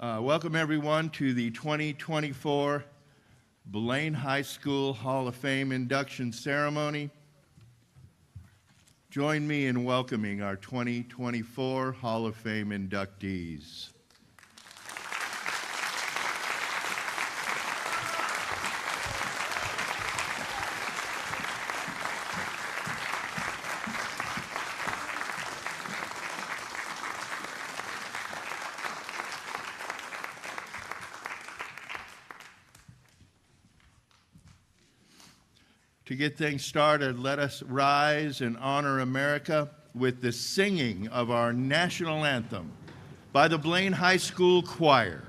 Welcome everyone to the 2024 Blaine High School Hall of Fame induction ceremony. Join me in welcoming our 2024 Hall of Fame inductees. To get things started, let us rise and honor America with the singing of our national anthem by the Blaine High School Choir.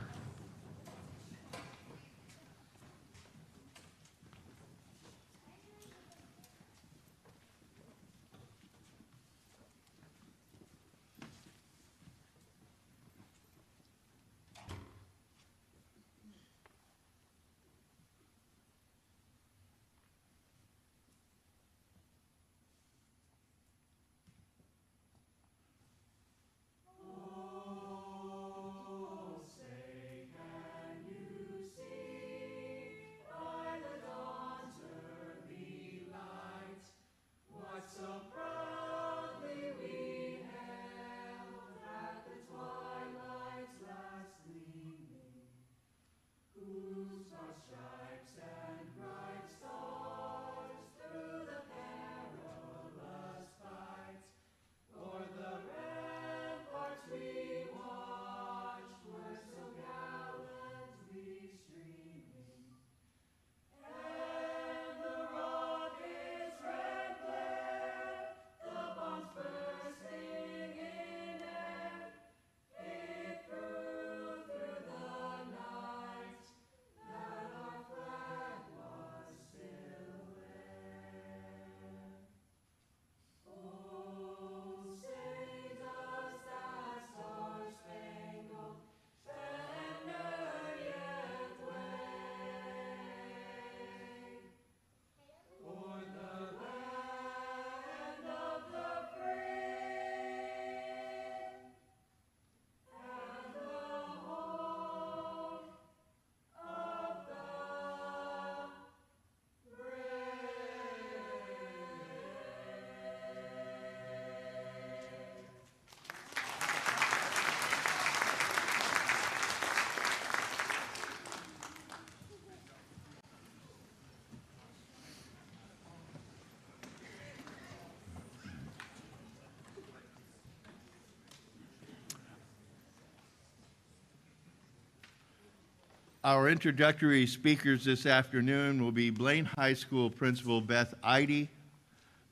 Our introductory speakers this afternoon will be Blaine High School Principal Beth Eide,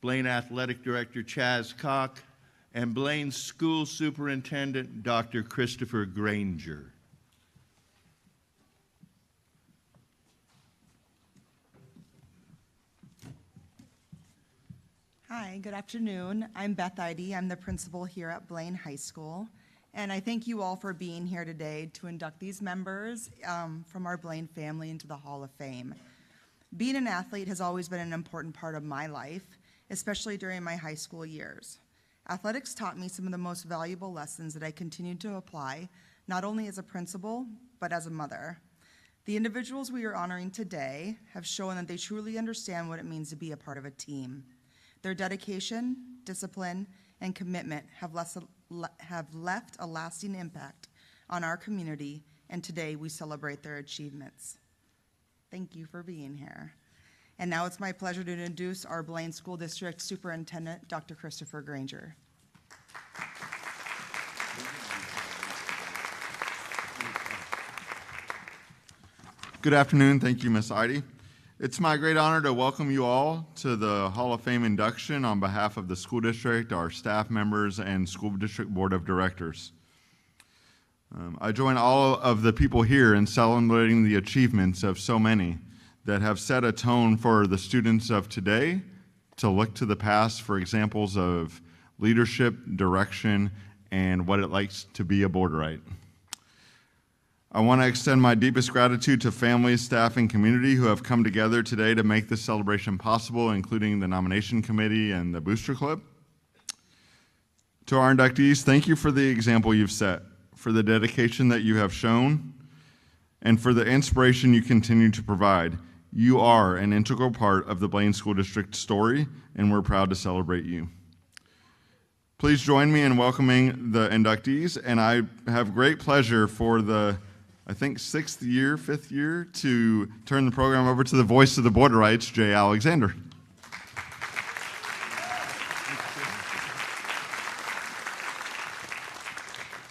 Blaine Athletic Director Chaz Koch, and Blaine School Superintendent Dr. Christopher Granger. Hi, good afternoon. I'm Beth Eide. I'm the principal here at Blaine High School. And I thank you all for being here today to induct these members from our Blaine family into the Hall of Fame. Being an athlete has always been an important part of my life, especially during my high school years. Athletics taught me some of the most valuable lessons that I continue to apply, not only as a principal, but as a mother. The individuals we are honoring today have shown that they truly understand what it means to be a part of a team. Their dedication, discipline, and commitment have left a lasting impact on our community, and today we celebrate their achievements. Thank you for being here. And now it's my pleasure to introduce our Blaine School District Superintendent, Dr. Christopher Granger. Good afternoon. Thank you, Ms. Eide. It's my great honor to welcome you all to the Hall of Fame induction on behalf of the school district, our staff members, and school district board of directors. I join all of the people here in celebrating the achievements of so many that have set a tone for the students of today to look to the past for examples of leadership, direction, and what it likes to be a Borderite. I want to extend my deepest gratitude to families, staff, and community who have come together today to make this celebration possible, including the nomination committee and the Booster Club. To our inductees, thank you for the example you've set. for the dedication that you have shown, and for the inspiration you continue to provide. You are an integral part of the Blaine School District story, and we're proud to celebrate you. Please join me in welcoming the inductees, and I have great pleasure for the, I think, fifth year, to turn the program over to the voice of the Borderites, Jay Alexander.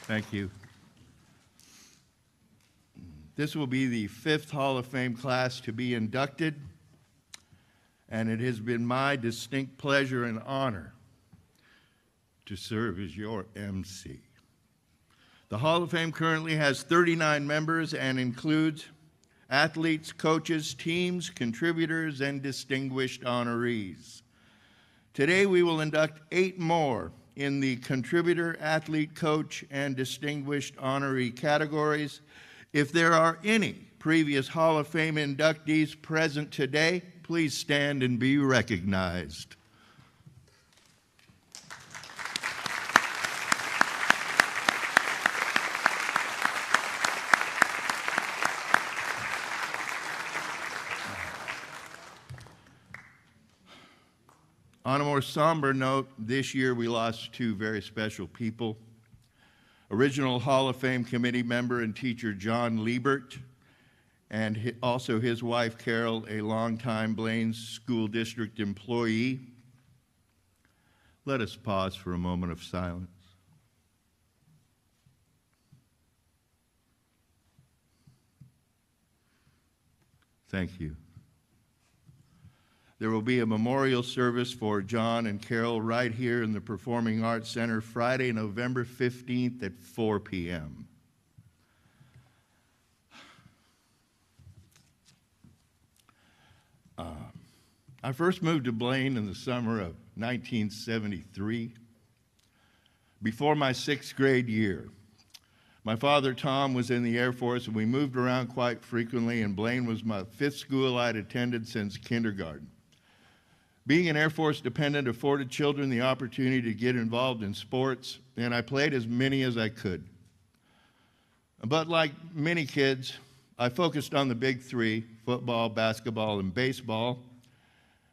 Thank you. This will be the 5th Hall of Fame class to be inducted, and it has been my distinct pleasure and honor to serve as your MC. The Hall of Fame currently has 39 members and includes athletes, coaches, teams, contributors, and distinguished honorees. Today we will induct 8 more in the contributor, athlete, coach, and distinguished honoree categories. If there are any previous Hall of Fame inductees present today, please stand and be recognized. On a more somber note, this year we lost 2 very special people. Original Hall of Fame committee member and teacher John Liebert, and also his wife Carol, a longtime Blaine School District employee. Let us pause for a moment of silence. Thank you. There will be a memorial service for John and Carol right here in the Performing Arts Center Friday, November 15th at 4 p.m. I first moved to Blaine in the summer of 1973. Before my 6th grade year, my father, Tom, was in the Air Force, and we moved around quite frequently, and Blaine was my 5th school I'd attended since kindergarten. Being an Air Force dependent afforded children the opportunity to get involved in sports, and I played as many as I could. But like many kids, I focused on the big 3, football, basketball, and baseball,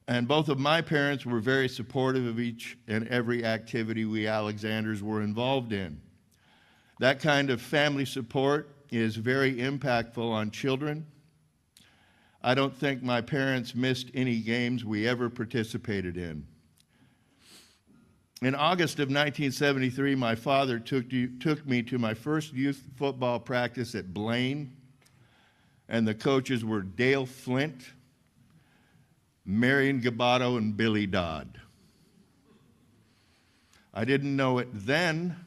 and both of my parents were very supportive of each and every activity we Alexanders were involved in. That kind of family support is very impactful on children. I don't think my parents missed any games we ever participated in. In August of 1973, my father took me to my first youth football practice at Blaine, and the coaches were Dale Flint, Marion Gabato, and Billy Dodd. I didn't know it then,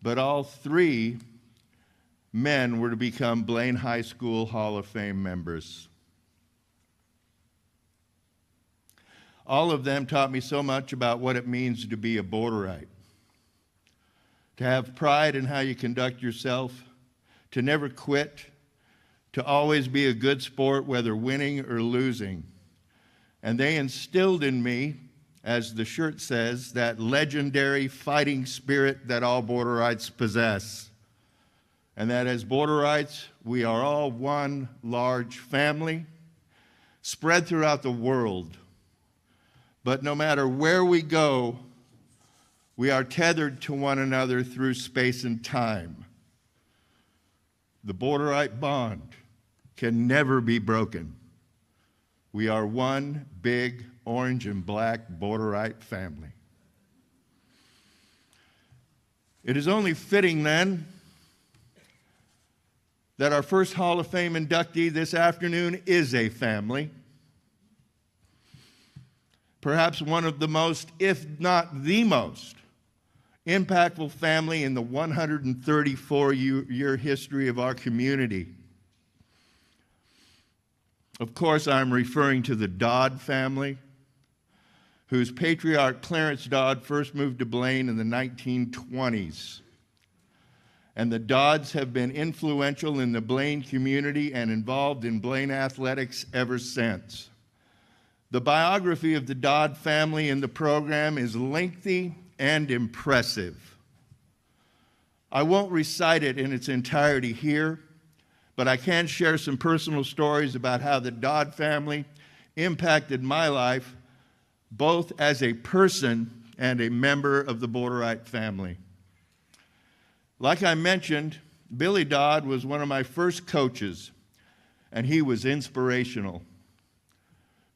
but all 3 men were to become Blaine High School Hall of Fame members. All of them taught me so much about what it means to be a Borderite, to have pride in how you conduct yourself, to never quit, to always be a good sport, whether winning or losing. And they instilled in me, as the shirt says, that legendary fighting spirit that all Borderites possess. And that as Borderites, we are all one large family spread throughout the world. But no matter where we go, we are tethered to one another through space and time. The Borderite bond can never be broken. We are one big orange and black Borderite family. It is only fitting then that our first Hall of Fame inductee this afternoon is a family. Perhaps one of the most, if not the most, impactful family in the 134-year history of our community. Of course, I'm referring to the Dodd family, whose patriarch Clarence Dodd first moved to Blaine in the 1920s. And the Dodds have been influential in the Blaine community and involved in Blaine athletics ever since. The biography of the Dodd family in the program is lengthy and impressive. I won't recite it in its entirety here, but I can share some personal stories about how the Dodd family impacted my life, both as a person and a member of the Borderite family. Like I mentioned, Billy Dodd was one of my first coaches, and he was inspirational.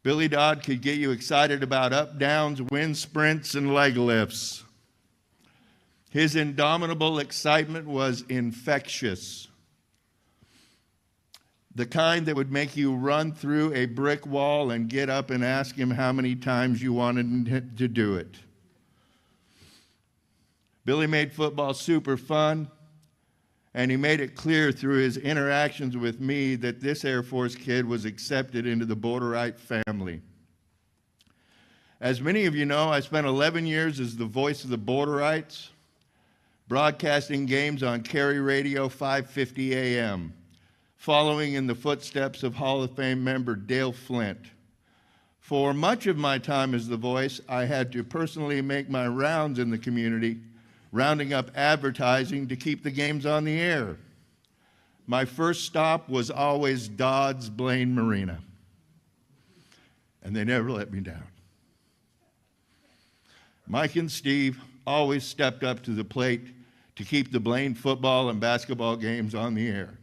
Billy Dodd could get you excited about up, downs, wind sprints, and leg lifts. His indomitable excitement was infectious, the kind that would make you run through a brick wall and get up and ask him how many times you wanted to do it. Billy made football super fun, and he made it clear through his interactions with me that this Air Force kid was accepted into the Borderite family. As many of you know, I spent 11 years as the voice of the Borderites, broadcasting games on Cary Radio 550 AM, following in the footsteps of Hall of Fame member Dale Flint. For much of my time as the voice, I had to personally make my rounds in the community, rounding up advertising to keep the games on the air. My first stop was always Dodd's Blaine Marina, and they never let me down. Mike and Steve always stepped up to the plate to keep the Blaine football and basketball games on the air.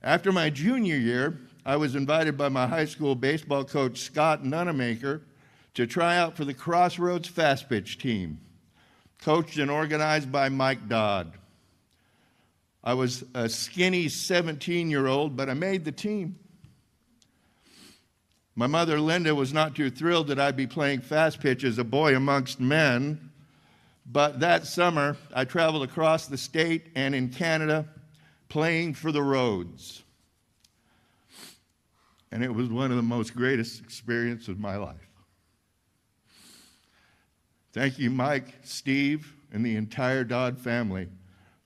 After my junior year, I was invited by my high school baseball coach, Scott Nunemaker, to try out for the Crossroads Fast Pitch team, coached and organized by Mike Dodd. I was a skinny 17-year-old, but I made the team. My mother, Linda, was not too thrilled that I'd be playing fast pitch as a boy amongst men, but that summer, I traveled across the state and in Canada playing for the Roads. And it was one of the most greatest experiences of my life. Thank you, Mike, Steve, and the entire Dodd family.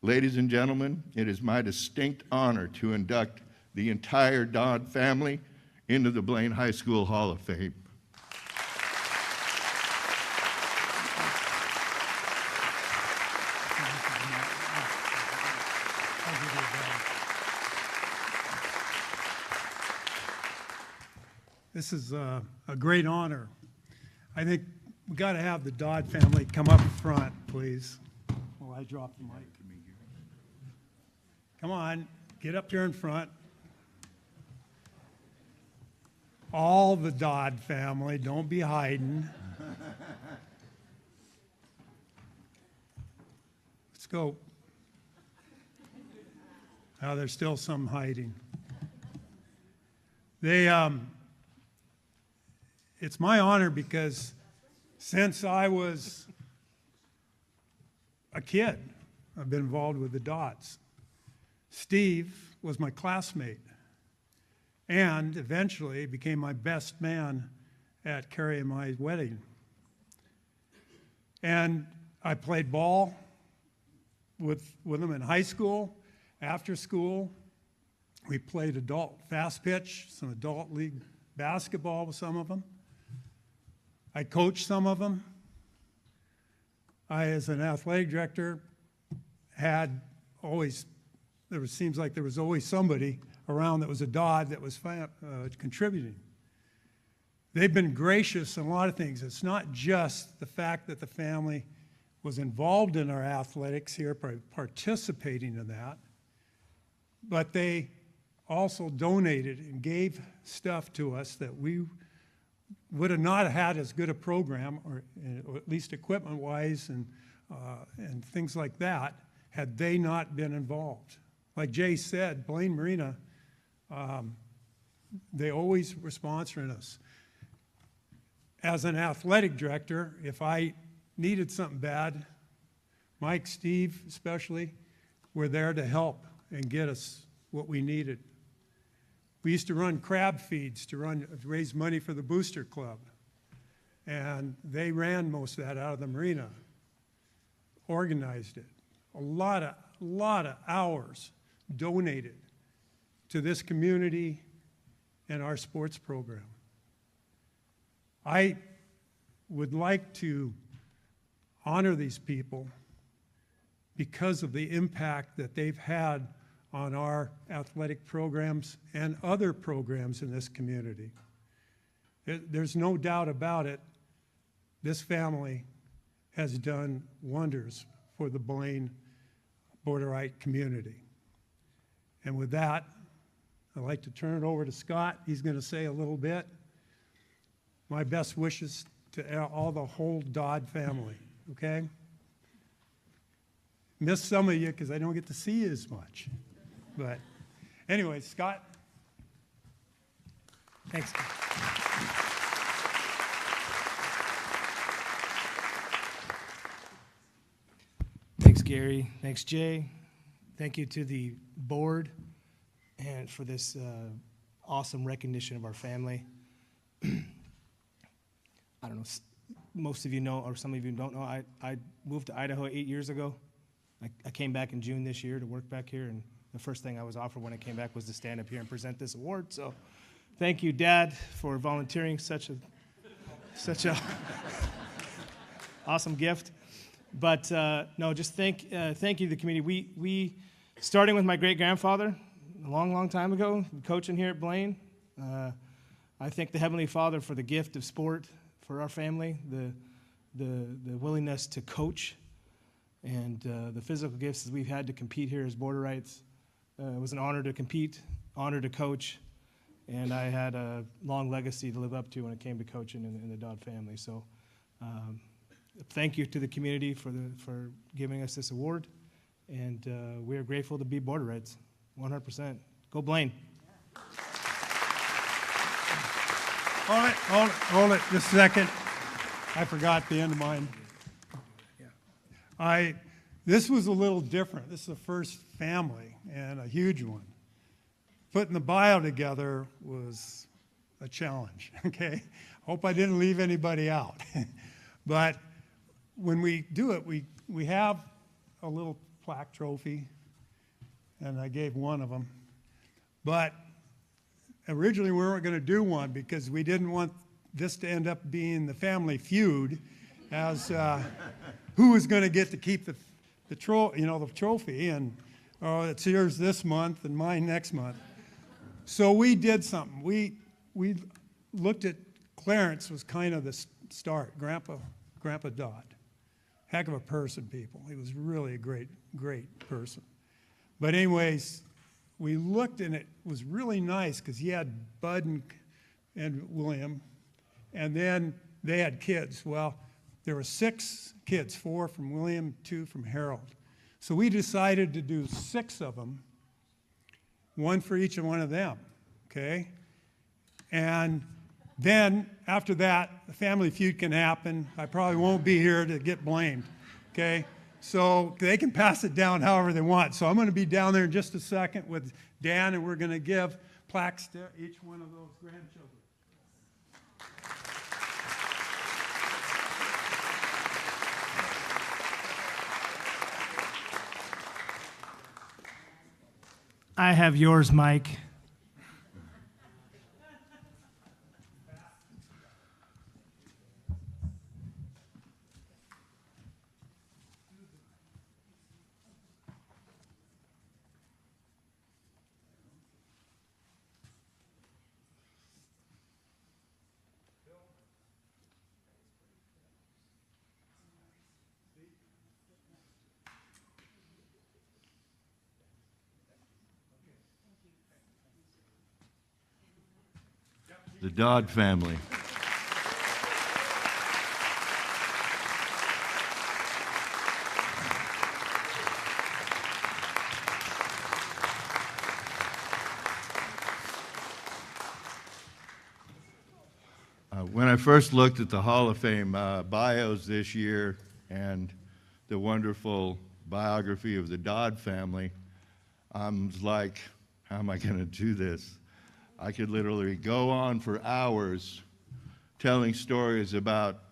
Ladies and gentlemen, it is my distinct honor to induct the entire Dodd family into the Blaine High School Hall of Fame. This is a great honor. I think we got to have the Dodd family come up front, please. Oh, I dropped the mic. Come on, get up here in front. All the Dodd family, don't be hiding. Let's go. Oh, there's still some hiding. It's my honor because since I was a kid, I've been involved with the Dodds. Steve was my classmate and eventually became my best man at Carrie and my wedding. And I played ball with them in high school, after school. We played adult fast pitch, some adult league basketball with some of them. I coached some of them. I, as an athletic director, seems like there was always somebody around that was a Dodd that was contributing. They've been gracious in a lot of things. It's not just the fact that the family was involved in our athletics here, participating in that, but they also donated and gave stuff to us that we would have not had as good a program, or at least equipment-wise and things like that, had they not been involved. Like Jay said, Blaine Marina, they always were sponsoring us. As an athletic director, if I needed something bad, Mike, Steve especially, were there to help and get us what we needed. We used to run crab feeds to raise money for the Booster Club. And they ran most of that out of the marina, organized it. A lot of hours donated to this community and our sports program. I would like to honor these people because of the impact that they've had on our athletic programs and other programs in this community. There's no doubt about it, this family has done wonders for the Blaine Borderite community. And with that, I'd like to turn it over to Scott. He's going to say a little bit. My best wishes to all the whole Dodd family, okay? Miss some of you because I don't get to see you as much. But anyway, Scott. Thanks. Thanks, Gary. Thanks, Jay. Thank you to the board and for this awesome recognition of our family. I don't know, most of you know, or some of you don't know, I moved to Idaho 8 years ago. I came back in June this year to work back here, and the first thing I was offered when I came back was to stand up here and present this award. So thank you, Dad, for volunteering such a awesome gift. But no, just thank you to the community. We starting with my great-grandfather a long, long time ago, coaching here at Blaine. I thank the Heavenly Father for the gift of sport for our family, the willingness to coach, and the physical gifts that we've had to compete here as Borderites. It was an honor to compete, honor to coach, and I had a long legacy to live up to when it came to coaching in the Dodd family. So thank you to the community for giving us this award, and we are grateful to be Borderites, 100%. Go Blaine. Hold it just a second. I forgot the end of mine. This was a little different. This is the first family and a huge one. Putting the bio together was a challenge, okay? Hope I didn't leave anybody out. But when we do it, we have a little plaque trophy, and I gave one of them. But originally we weren't going to do one because we didn't want this to end up being the family feud as who was going to get to keep the trophy, and it's yours this month and mine next month. So we did something. We looked at Clarence was kind of the start. Grandpa Dodd, heck of a person, people. He was really a great person. But anyways, we looked and it was really nice because he had Bud and William, and then they had kids. Well, there were 6 kids, 4 from William, 2 from Harold. So we decided to do 6 of them, 1 for each one of them, okay? And then after that, the family feud can happen. I probably won't be here to get blamed, okay? So they can pass it down however they want. So I'm going to be down there in just a second with Dan, and we're going to give plaques to each one of those grandchildren. I have yours, Mike. The Dodd family. When I first looked at the Hall of Fame bios this year and the wonderful biography of the Dodd family, I was like, how am I going to do this? I could literally go on for hours telling stories about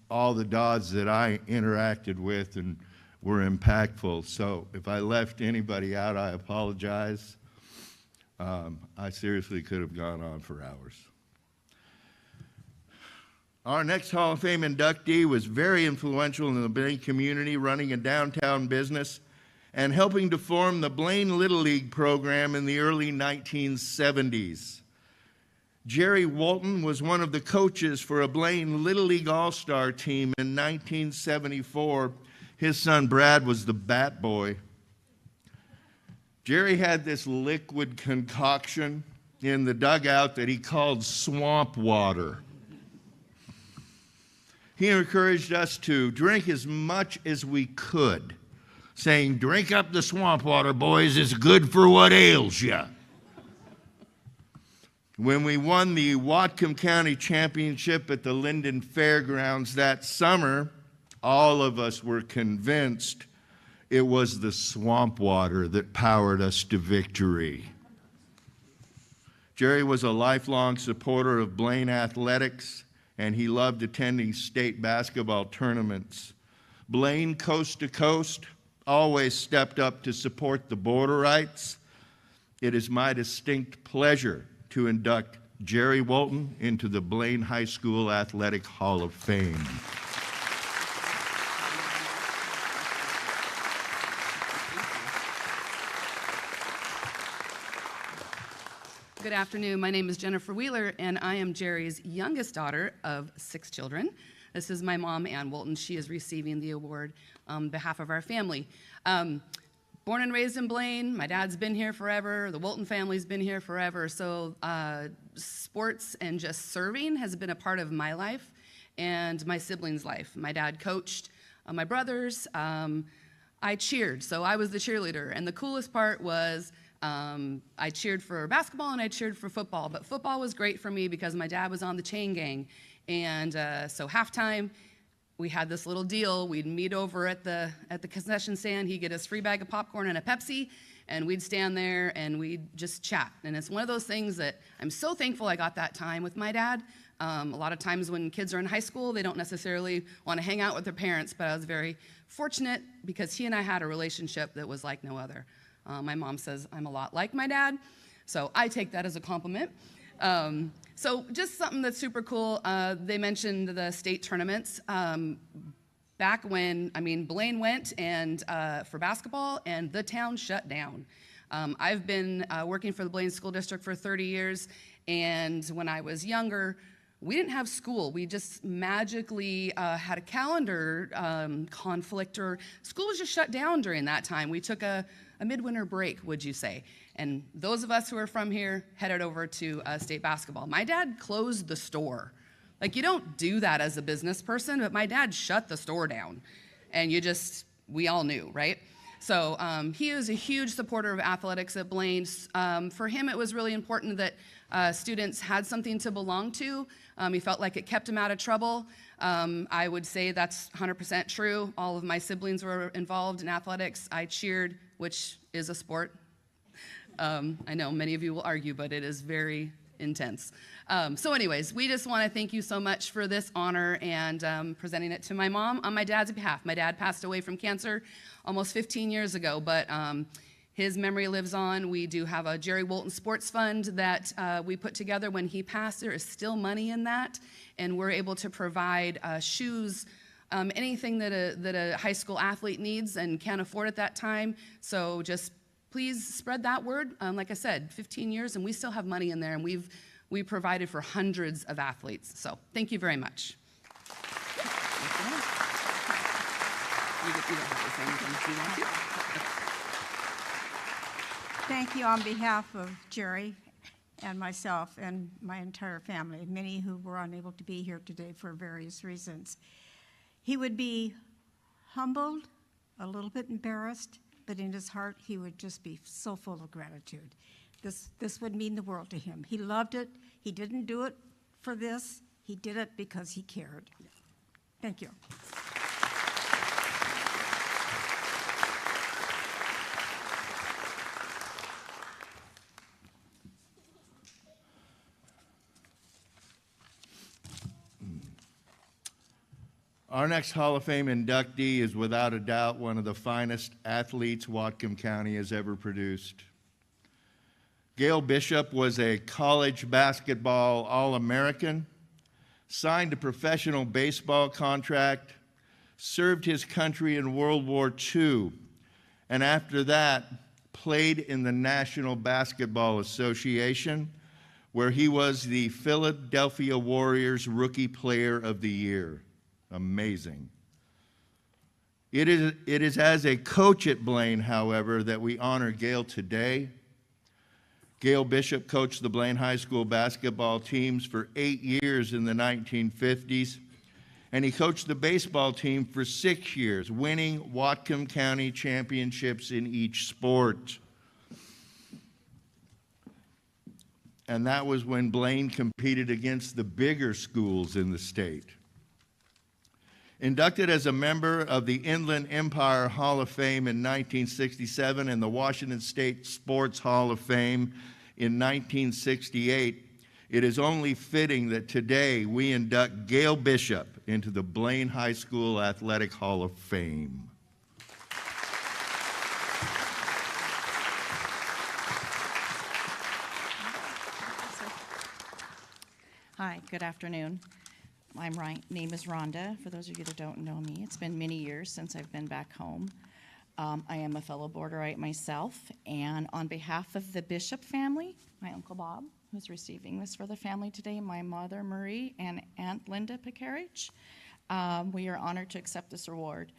all the Dodds that I interacted with and were impactful. So if I left anybody out, I apologize. I seriously could have gone on for hours. Our next Hall of Fame inductee was very influential in the Blaine community, running a downtown business and helping to form the Blaine Little League program in the early 1970s. Jerry Walton was one of the coaches for a Blaine Little League All-Star team in 1974. His son Brad was the bat boy. Jerry had this liquid concoction in the dugout that he called swamp water. He encouraged us to drink as much as we could, saying, "Drink up the swamp water, boys, it's good for what ails ya." When we won the Whatcom County Championship at the Linden Fairgrounds that summer, all of us were convinced it was the swamp water that powered us to victory. Jerry was a lifelong supporter of Blaine athletics, and he loved attending state basketball tournaments. Blaine, coast to coast, always stepped up to support the Borderites. It is my distinct pleasure to induct Jerry Walton into the Blaine High School Athletic Hall of Fame. Good afternoon. My name is Jennifer Wheeler, and I am Jerry's youngest daughter of 6 children. This is my mom, Ann Walton. She is receiving the award on behalf of our family. Born and raised in Blaine. My dad's been here forever. The Walton family's been here forever. So sports and just serving has been a part of my life and my siblings' life. My dad coached my brothers. I cheered, so I was the cheerleader. And the coolest part was I cheered for basketball and I cheered for football, but football was great for me because my dad was on the chain gang. And so halftime, we had this little deal. We'd meet over at the concession stand. He'd get us a free bag of popcorn and a Pepsi, and we'd stand there and we'd just chat. And it's one of those things that I'm so thankful I got that time with my dad. A lot of times when kids are in high school, they don't necessarily want to hang out with their parents, but I was very fortunate because he and I had a relationship that was like no other. My mom says I'm a lot like my dad, so I take that as a compliment. So just something that's super cool. They mentioned the state tournaments. Back when, Blaine went and for basketball, and the town shut down. I've been working for the Blaine School District for 30 years, and when I was younger, we didn't have school. We just magically had a calendar conflict, or school was just shut down during that time. We took a midwinter break, would you say? And those of us who are from here headed over to state basketball. My dad closed the store. Like, you don't do that as a business person, but my dad shut the store down. And we all knew, right? So he is a huge supporter of athletics at Blaine. For him, it was really important that students had something to belong to. He felt like it kept him out of trouble. I would say that's 100% true. All of my siblings were involved in athletics. I cheered, which is a sport. I know many of you will argue, but it is very intense. So anyways, we just want to thank you so much for this honor and presenting it to my mom on my dad's behalf. My dad passed away from cancer almost 15 years ago, but his memory lives on. We do have a Jerry Walton Sports Fund that we put together when he passed. There is still money in that, and we're able to provide shoes, anything that a high school athlete needs and can't afford at that time. So just please spread that word. Like I said, 15 years, and we still have money in there, and we provided for hundreds of athletes. So thank you very much. Thank you on behalf of Jerry and myself and my entire family, many who were unable to be here today for various reasons. He would be humbled, a little bit embarrassed, but in his heart, he would just be so full of gratitude. This would mean the world to him. He loved it. He didn't do it for this. He did it because he cared. Thank you. Our next Hall of Fame inductee is without a doubt one of the finest athletes Whatcom County has ever produced. Gail Bishop was a college basketball All-American, signed a professional baseball contract, served his country in World War II, and after that, played in the National Basketball Association, where he was the Philadelphia Warriors Rookie Player of the Year. Amazing. It is as a coach at Blaine, however, that we honor Gail today. Gail Bishop coached the Blaine High School basketball teams for 8 years in the 1950s, and he coached the baseball team for 6 years, winning Whatcom County championships in each sport. And that was when Blaine competed against the bigger schools in the state. Inducted as a member of the Inland Empire Hall of Fame in 1967 and the Washington State Sports Hall of Fame in 1968, it is only fitting that today we induct Gail Bishop into the Blaine High School Athletic Hall of Fame. Hi, good afternoon. My name is Rhonda. For those of you that don't know me, it's been many years since I've been back home. I am a fellow Borderite myself, and on behalf of the Bishop family, my Uncle Bob, who's receiving this for the family today, my mother Marie, and Aunt Linda Picarich, we are honored to accept this award.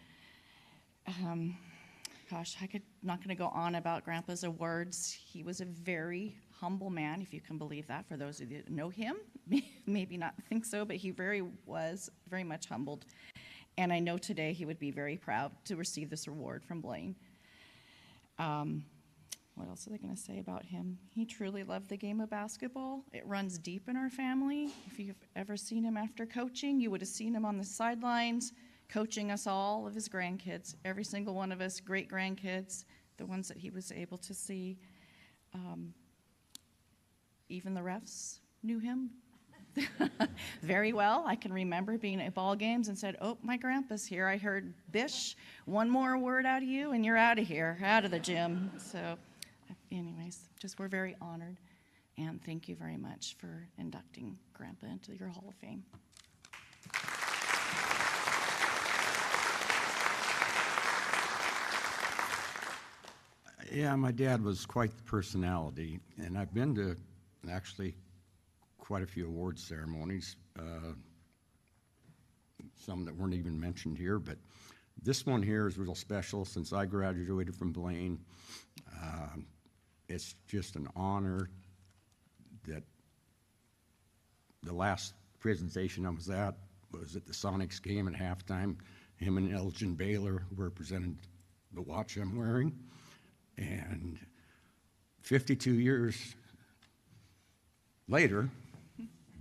Gosh, not going to go on about Grandpa's awards. He was a very humble man, if you can believe that. For those of you that know him, maybe not think so, but he was very much humbled. And I know today he would be very proud to receive this award from Blaine. What else are they going to say about him? He truly loved the game of basketball. It runs deep in our family. If you've ever seen him after coaching, you would have seen him on the sidelines coaching us all of his grandkids, every single one of us, great-grandkids, the ones that he was able to see. Even the refs knew him very well. I can remember being at ball games and said, "Oh, my grandpa's here. I heard, Bish, one more word out of you and you're out of here, out of the gym." So anyways, we're very honored, and thank you very much for inducting Grandpa into your Hall of Fame. Yeah, my dad was quite the personality, and I've been to actually quite a few award ceremonies, some that weren't even mentioned here, but this one here is real special since I graduated from Blaine. It's just an honor that the last presentation I was at the Sonics game at halftime. Him and Elgin Baylor represented the watch I'm wearing. And 52 years later,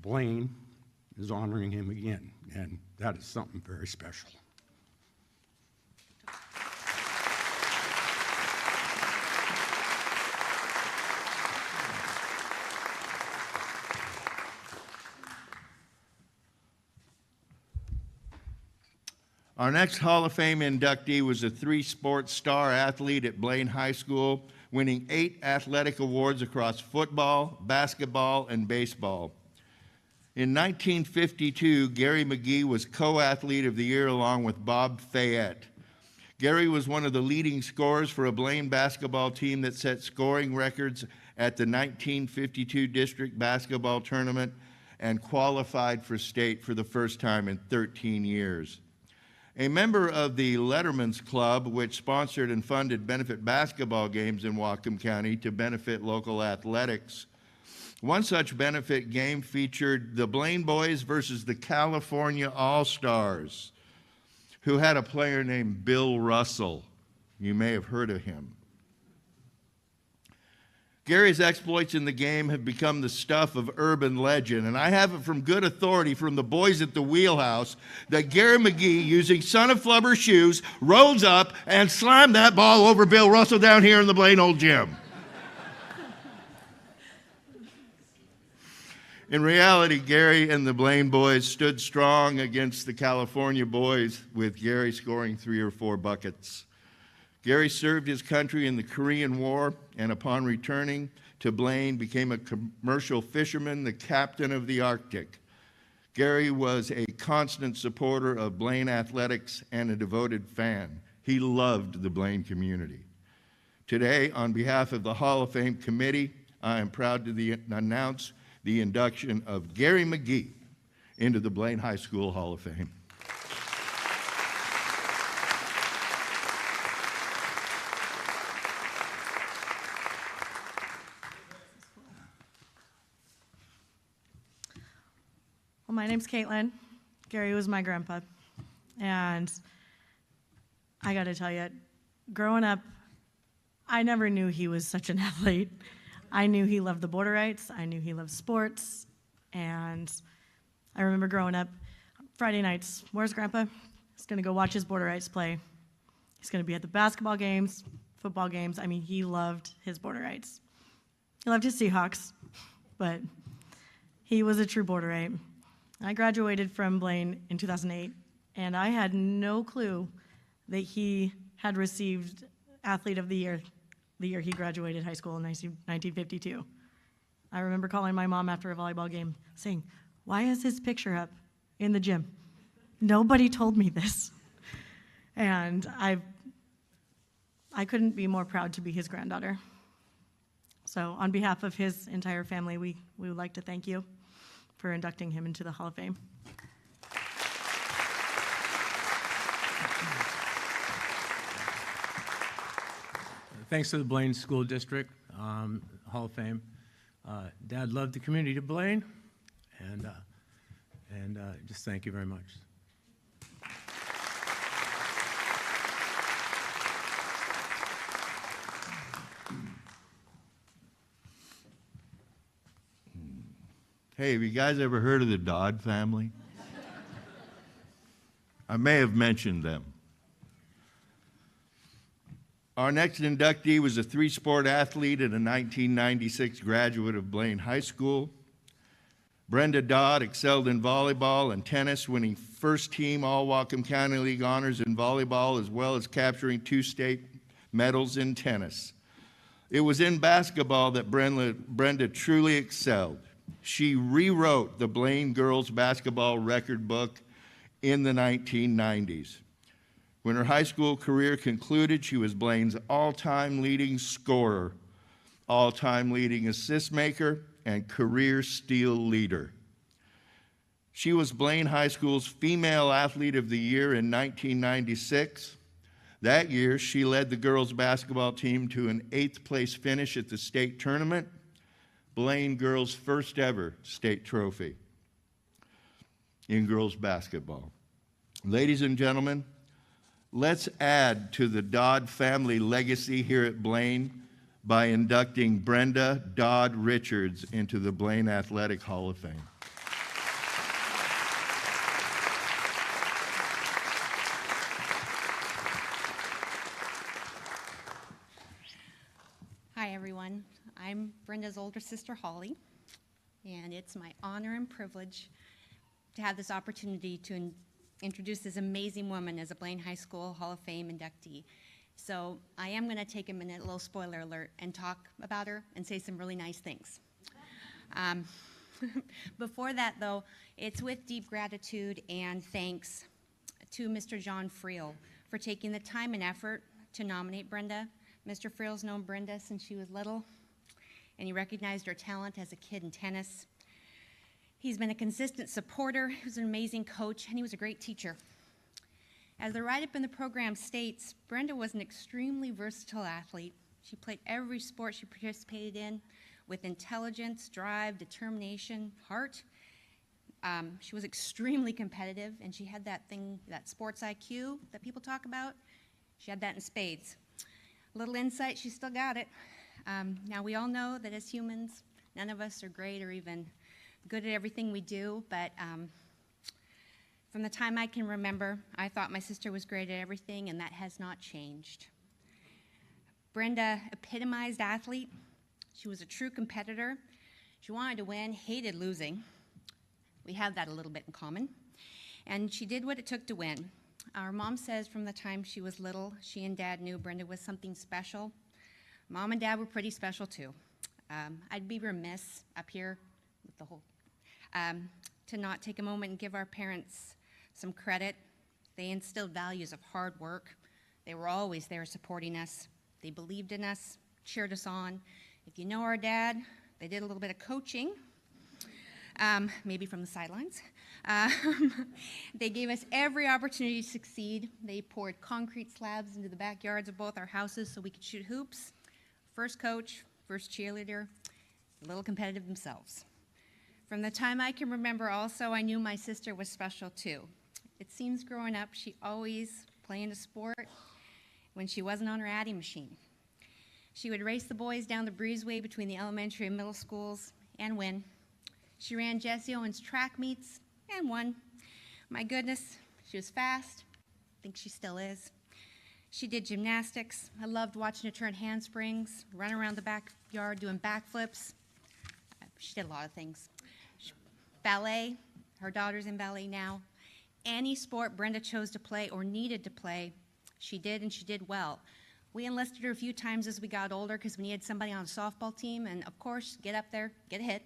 Blaine is honoring him again, and that is something very special. Our next Hall of Fame inductee was a three-sport star athlete at Blaine High School, winning 8 athletic awards across football, basketball, and baseball. In 1952, Gary McGee was co-athlete of the year along with Bob Fayette. Gary was one of the leading scorers for a Blaine basketball team that set scoring records at the 1952 district basketball tournament and qualified for state for the first time in 13 years. A member of the Letterman's Club, which sponsored and funded benefit basketball games in Whatcom County to benefit local athletics. One such benefit game featured the Blaine Boys versus the California All-Stars, who had a player named Bill Russell. You may have heard of him. Gary's exploits in the game have become the stuff of urban legend, and I have it from good authority from the boys at the Wheelhouse that Gary McGee, using Son of Flubber shoes, rolls up and slammed that ball over Bill Russell down here in the Blaine Old Gym. In reality, Gary and the Blaine boys stood strong against the California boys, with Gary scoring 3 or 4 buckets. Gary served his country in the Korean War, and upon returning to Blaine, became a commercial fisherman, the captain of the Arctic. Gary was a constant supporter of Blaine athletics and a devoted fan. He loved the Blaine community. Today, on behalf of the Hall of Fame committee, I am proud to announce the induction of Gary McGee into the Blaine High School Hall of Fame. Well, my name's Caitlin. Gary was my grandpa. And I got to tell you, growing up, I never knew he was such an athlete. I knew he loved the Borderites. I knew he loved sports. And I remember growing up, Friday nights, where's Grandpa? He's going to go watch his Borderites play. He's going to be at the basketball games, football games. I mean, he loved his Borderites. He loved his Seahawks, but he was a true Borderite. I graduated from Blaine in 2008, and I had no clue that he had received Athlete of the Year the year he graduated high school in 1952. I remember calling my mom after a volleyball game saying, "Why is his picture up in the gym? Nobody told me this." And I couldn't be more proud to be his granddaughter. So on behalf of his entire family, we would like to thank you for inducting him into the Hall of Fame. Thanks to the Blaine School District Hall of Fame. Dad loved the community of Blaine, and just thank you very much. Hey, have you guys ever heard of the Dodd family? I may have mentioned them. Our next inductee was a three-sport athlete and a 1996 graduate of Blaine High School. Brenda Dodd excelled in volleyball and tennis, winning first-team All-Whatcom County League honors in volleyball, as well as capturing 2 state medals in tennis. It was in basketball that Brenda truly excelled. She rewrote the Blaine girls basketball record book in the 1990s. When her high school career concluded, she was Blaine's all-time leading scorer, all-time leading assist maker, and career steal leader. She was Blaine High School's Female Athlete of the Year in 1996. That year, she led the girls basketball team to an 8th place finish at the state tournament, Blaine girls' first ever state trophy in girls basketball. Ladies and gentlemen, let's add to the Dodd family legacy here at Blaine by inducting Brenda Dodd Richards into the Blaine Athletic Hall of Fame. Hi, everyone. I'm Brenda's older sister, Holly, and it's my honor and privilege to have this opportunity to introduce this amazing woman as a Blaine High School Hall of Fame inductee. So I am going to take a minute, a little spoiler alert, and talk about her and say some really nice things. Before that, though, it's with deep gratitude and thanks to Mr. John Friel for taking the time and effort to nominate Brenda. Mr. Friel's known Brenda since she was little, and he recognized her talent as a kid in tennis. He's been a consistent supporter, he was an amazing coach, and he was a great teacher. As the write-up in the program states, Brenda was an extremely versatile athlete. She played every sport she participated in with intelligence, drive, determination, heart. She was extremely competitive, and she had that thing, that sports IQ that people talk about. She had that in spades. A little insight, she still got it. Now, we all know that as humans, none of us are great or even good at everything we do, but from the time I can remember, I thought my sister was great at everything, and that has not changed. Brenda epitomized athlete. She was a true competitor. She wanted to win, hated losing. We have that a little bit in common. And she did what it took to win. Our mom says from the time she was little, she and Dad knew Brenda was something special. Mom and Dad were pretty special too. I'd be remiss up here with the whole, to not take a moment and give our parents some credit. They instilled values of hard work. They were always there supporting us. They believed in us, cheered us on. If you know our dad, they did a little bit of coaching, maybe from the sidelines. They gave us every opportunity to succeed. They poured concrete slabs into the backyards of both our houses so we could shoot hoops. First coach, first cheerleader, a little competitive themselves. From the time I can remember also, I knew my sister was special too. It seems growing up, she always playing a sport when she wasn't on her adding machine. She would race the boys down the breezeway between the elementary and middle schools and win. She ran Jesse Owens track meets and won. My goodness, she was fast. I think she still is. She did gymnastics. I loved watching her turn handsprings, run around the backyard doing backflips. She did a lot of things. Ballet, her daughter's in ballet now. Any sport Brenda chose to play or needed to play, she did, and she did well. We enlisted her a few times as we got older because we needed somebody on a softball team, and of course, get up there, get a hit.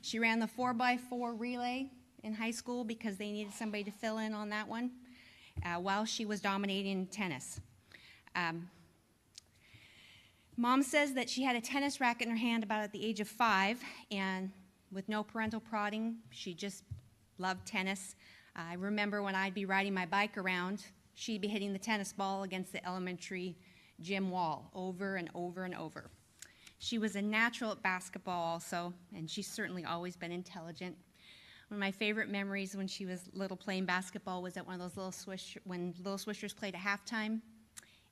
She ran the 4x4 relay in high school because they needed somebody to fill in on that one while she was dominating tennis. Mom says that she had a tennis racket in her hand about at the age of 5, and with no parental prodding, she just loved tennis. I remember when I'd be riding my bike around, she'd be hitting the tennis ball against the elementary gym wall over and over and over. She was a natural at basketball also, and she's certainly always been intelligent. One of my favorite memories when she was little playing basketball was at one of those when Little Swishers played at halftime.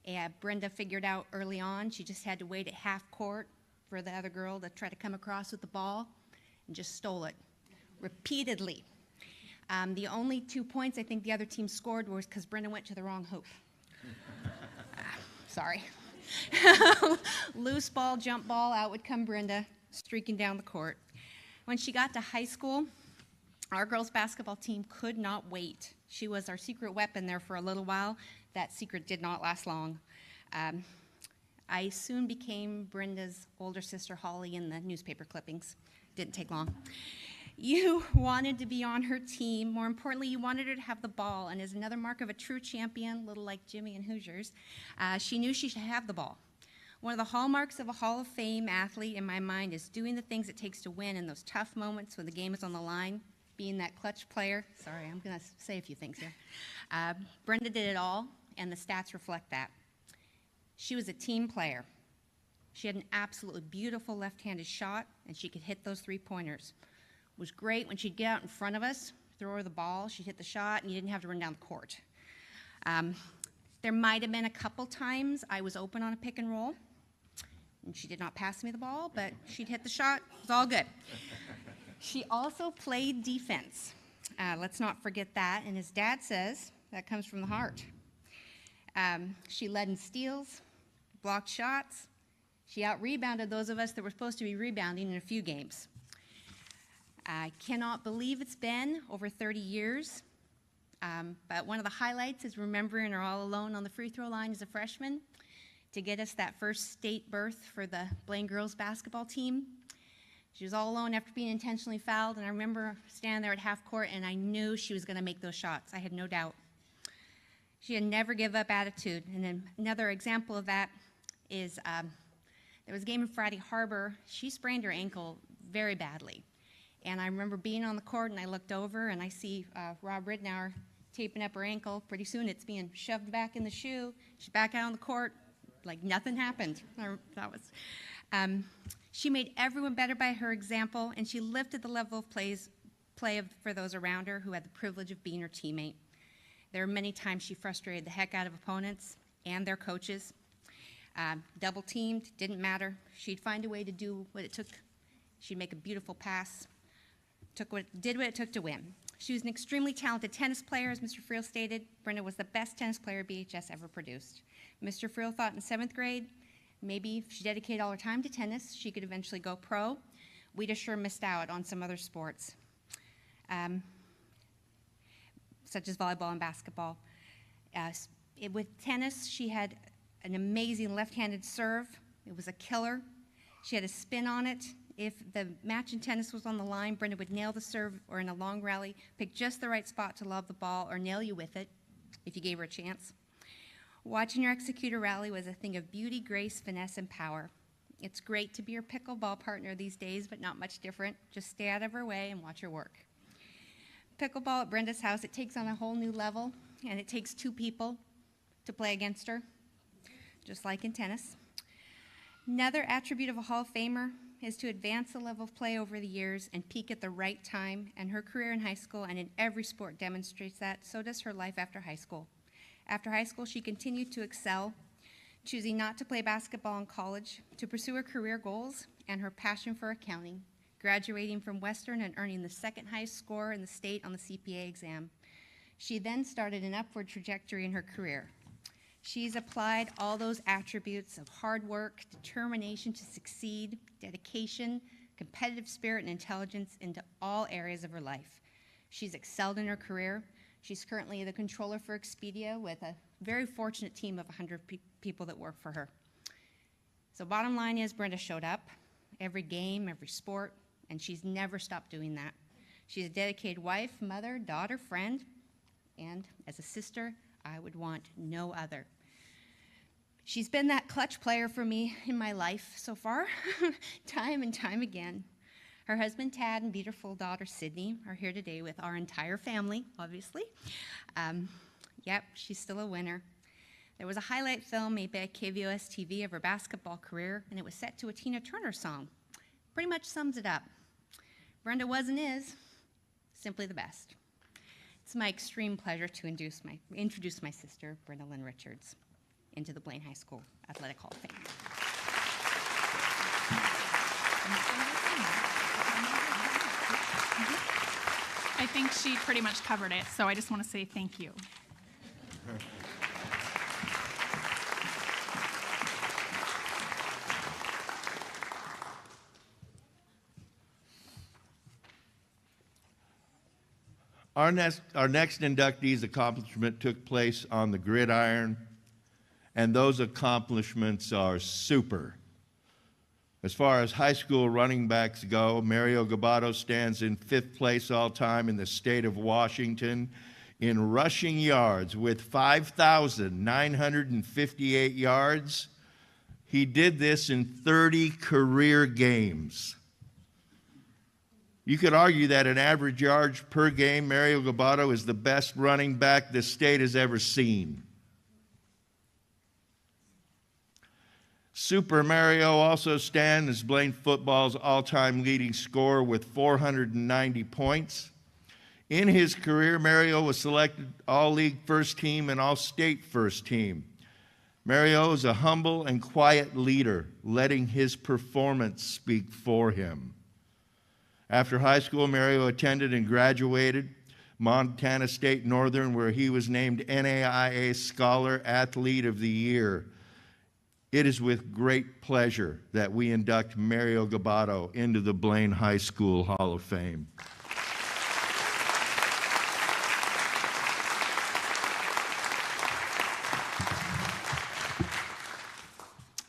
And Brenda figured out early on she just had to wait at half court for the other girl to try to come across with the ball, and just stole it repeatedly. The only 2 points I think the other team scored was because Brenda went to the wrong hoop. Sorry. Loose ball, jump ball, out would come Brenda, streaking down the court. When she got to high school, our girls' basketball team could not wait. She was our secret weapon there for a little while. That secret did not last long. I soon became Brenda's older sister, Holly, in the newspaper clippings. Didn't take long. You wanted to be on her team. More importantly, you wanted her to have the ball. And as another mark of a true champion, little like Jimmy and Hoosiers, she knew she should have the ball. One of the hallmarks of a Hall of Fame athlete in my mind is doing the things it takes to win in those tough moments when the game is on the line, being that clutch player. Sorry, I'm going to say a few things here. Brenda did it all, and the stats reflect that. She was a team player. She had an absolutely beautiful left-handed shot, and she could hit those three-pointers. It was great when she'd get out in front of us, throw her the ball, she'd hit the shot, and you didn't have to run down the court. There might have been a couple times I was open on a pick and roll, and she did not pass me the ball, but she'd hit the shot. It was all good. She also played defense. Let's not forget that, and as Dad says, that comes from the heart. She led in steals, blocked shots. She out-rebounded those of us that were supposed to be rebounding in a few games. I cannot believe it's been over 30 years, but one of the highlights is remembering her all alone on the free throw line as a freshman to get us that first state berth for the Blaine girls basketball team. She was all alone after being intentionally fouled, and I remember standing there at half court, and I knew she was going to make those shots. I had no doubt. She had never give up attitude, and then another example of that is there was a game in Friday Harbor. She sprained her ankle very badly. And I remember being on the court, and I looked over, and I see Rob Ridnour taping up her ankle. Pretty soon, it's being shoved back in the shoe. She's back out on the court like nothing happened. She made everyone better by her example, and she lifted the level of play for those around her who had the privilege of being her teammate. There were many times she frustrated the heck out of opponents and their coaches. Double-teamed, didn't matter. She'd find a way to do what it took. She'd make a beautiful pass. Did what it took to win. She was an extremely talented tennis player, as Mr. Friel stated. Brenda was the best tennis player BHS ever produced. Mr. Friel thought in 7th grade, maybe if she dedicated all her time to tennis, she could eventually go pro. We'd have sure missed out on some other sports, such as volleyball and basketball. With tennis, she had an amazing left-handed serve. It was a killer. She had a spin on it. If the match in tennis was on the line, Brenda would nail the serve, or in a long rally, pick just the right spot to lob the ball or nail you with it if you gave her a chance. Watching her execute a rally was a thing of beauty, grace, finesse, and power. It's great to be your pickleball partner these days, but not much different. Just stay out of her way and watch her work. Pickleball at Brenda's house, it takes on a whole new level, and it takes two people to play against her, just like in tennis. Another attribute of a Hall of Famer is to advance the level of play over the years and peak at the right time, and her career in high school and in every sport demonstrates that. So does her life after high school. After high school, she continued to excel, choosing not to play basketball in college, to pursue her career goals and her passion for accounting, graduating from Western and earning the second highest score in the state on the CPA exam. She then started an upward trajectory in her career. She's applied all those attributes of hard work, determination to succeed, dedication, competitive spirit, and intelligence into all areas of her life. She's excelled in her career. She's currently the controller for Expedia with a very fortunate team of 100 people that work for her. So bottom line is Brenda showed up every game, every sport, and she's never stopped doing that. She's a dedicated wife, mother, daughter, friend, and as a sister, I would want no other. She's been that clutch player for me in my life so far, time and time again. Her husband, Tad, and beautiful daughter, Sydney, are here today with our entire family, obviously. Yep, she's still a winner. There was a highlight film made by KVOS TV of her basketball career, and it was set to a Tina Turner song. Pretty much sums it up. Brenda was and is simply the best. It's my extreme pleasure to introduce my sister, Brenda Lynn Richards, into the Blaine High School Athletic Hall of Fame. I think she pretty much covered it, so I just want to say thank you. Our next inductee's accomplishment took place on the gridiron, and those accomplishments are super. As far as high school running backs go, Mario Gabato stands in 5th place all time in the state of Washington in rushing yards with 5,958 yards. He did this in 30 career games. You could argue that an average yards per game, Mario Gabato is the best running back this state has ever seen. Super Mario also stands as Blaine football's all-time leading scorer with 490 points. In his career, Mario was selected All-League First Team and All-State First Team. Mario is a humble and quiet leader, letting his performance speak for him. After high school, Mario attended and graduated Montana State Northern, where he was named NAIA Scholar Athlete of the Year. It is with great pleasure that we induct Mario Gabato into the Blaine High School Hall of Fame.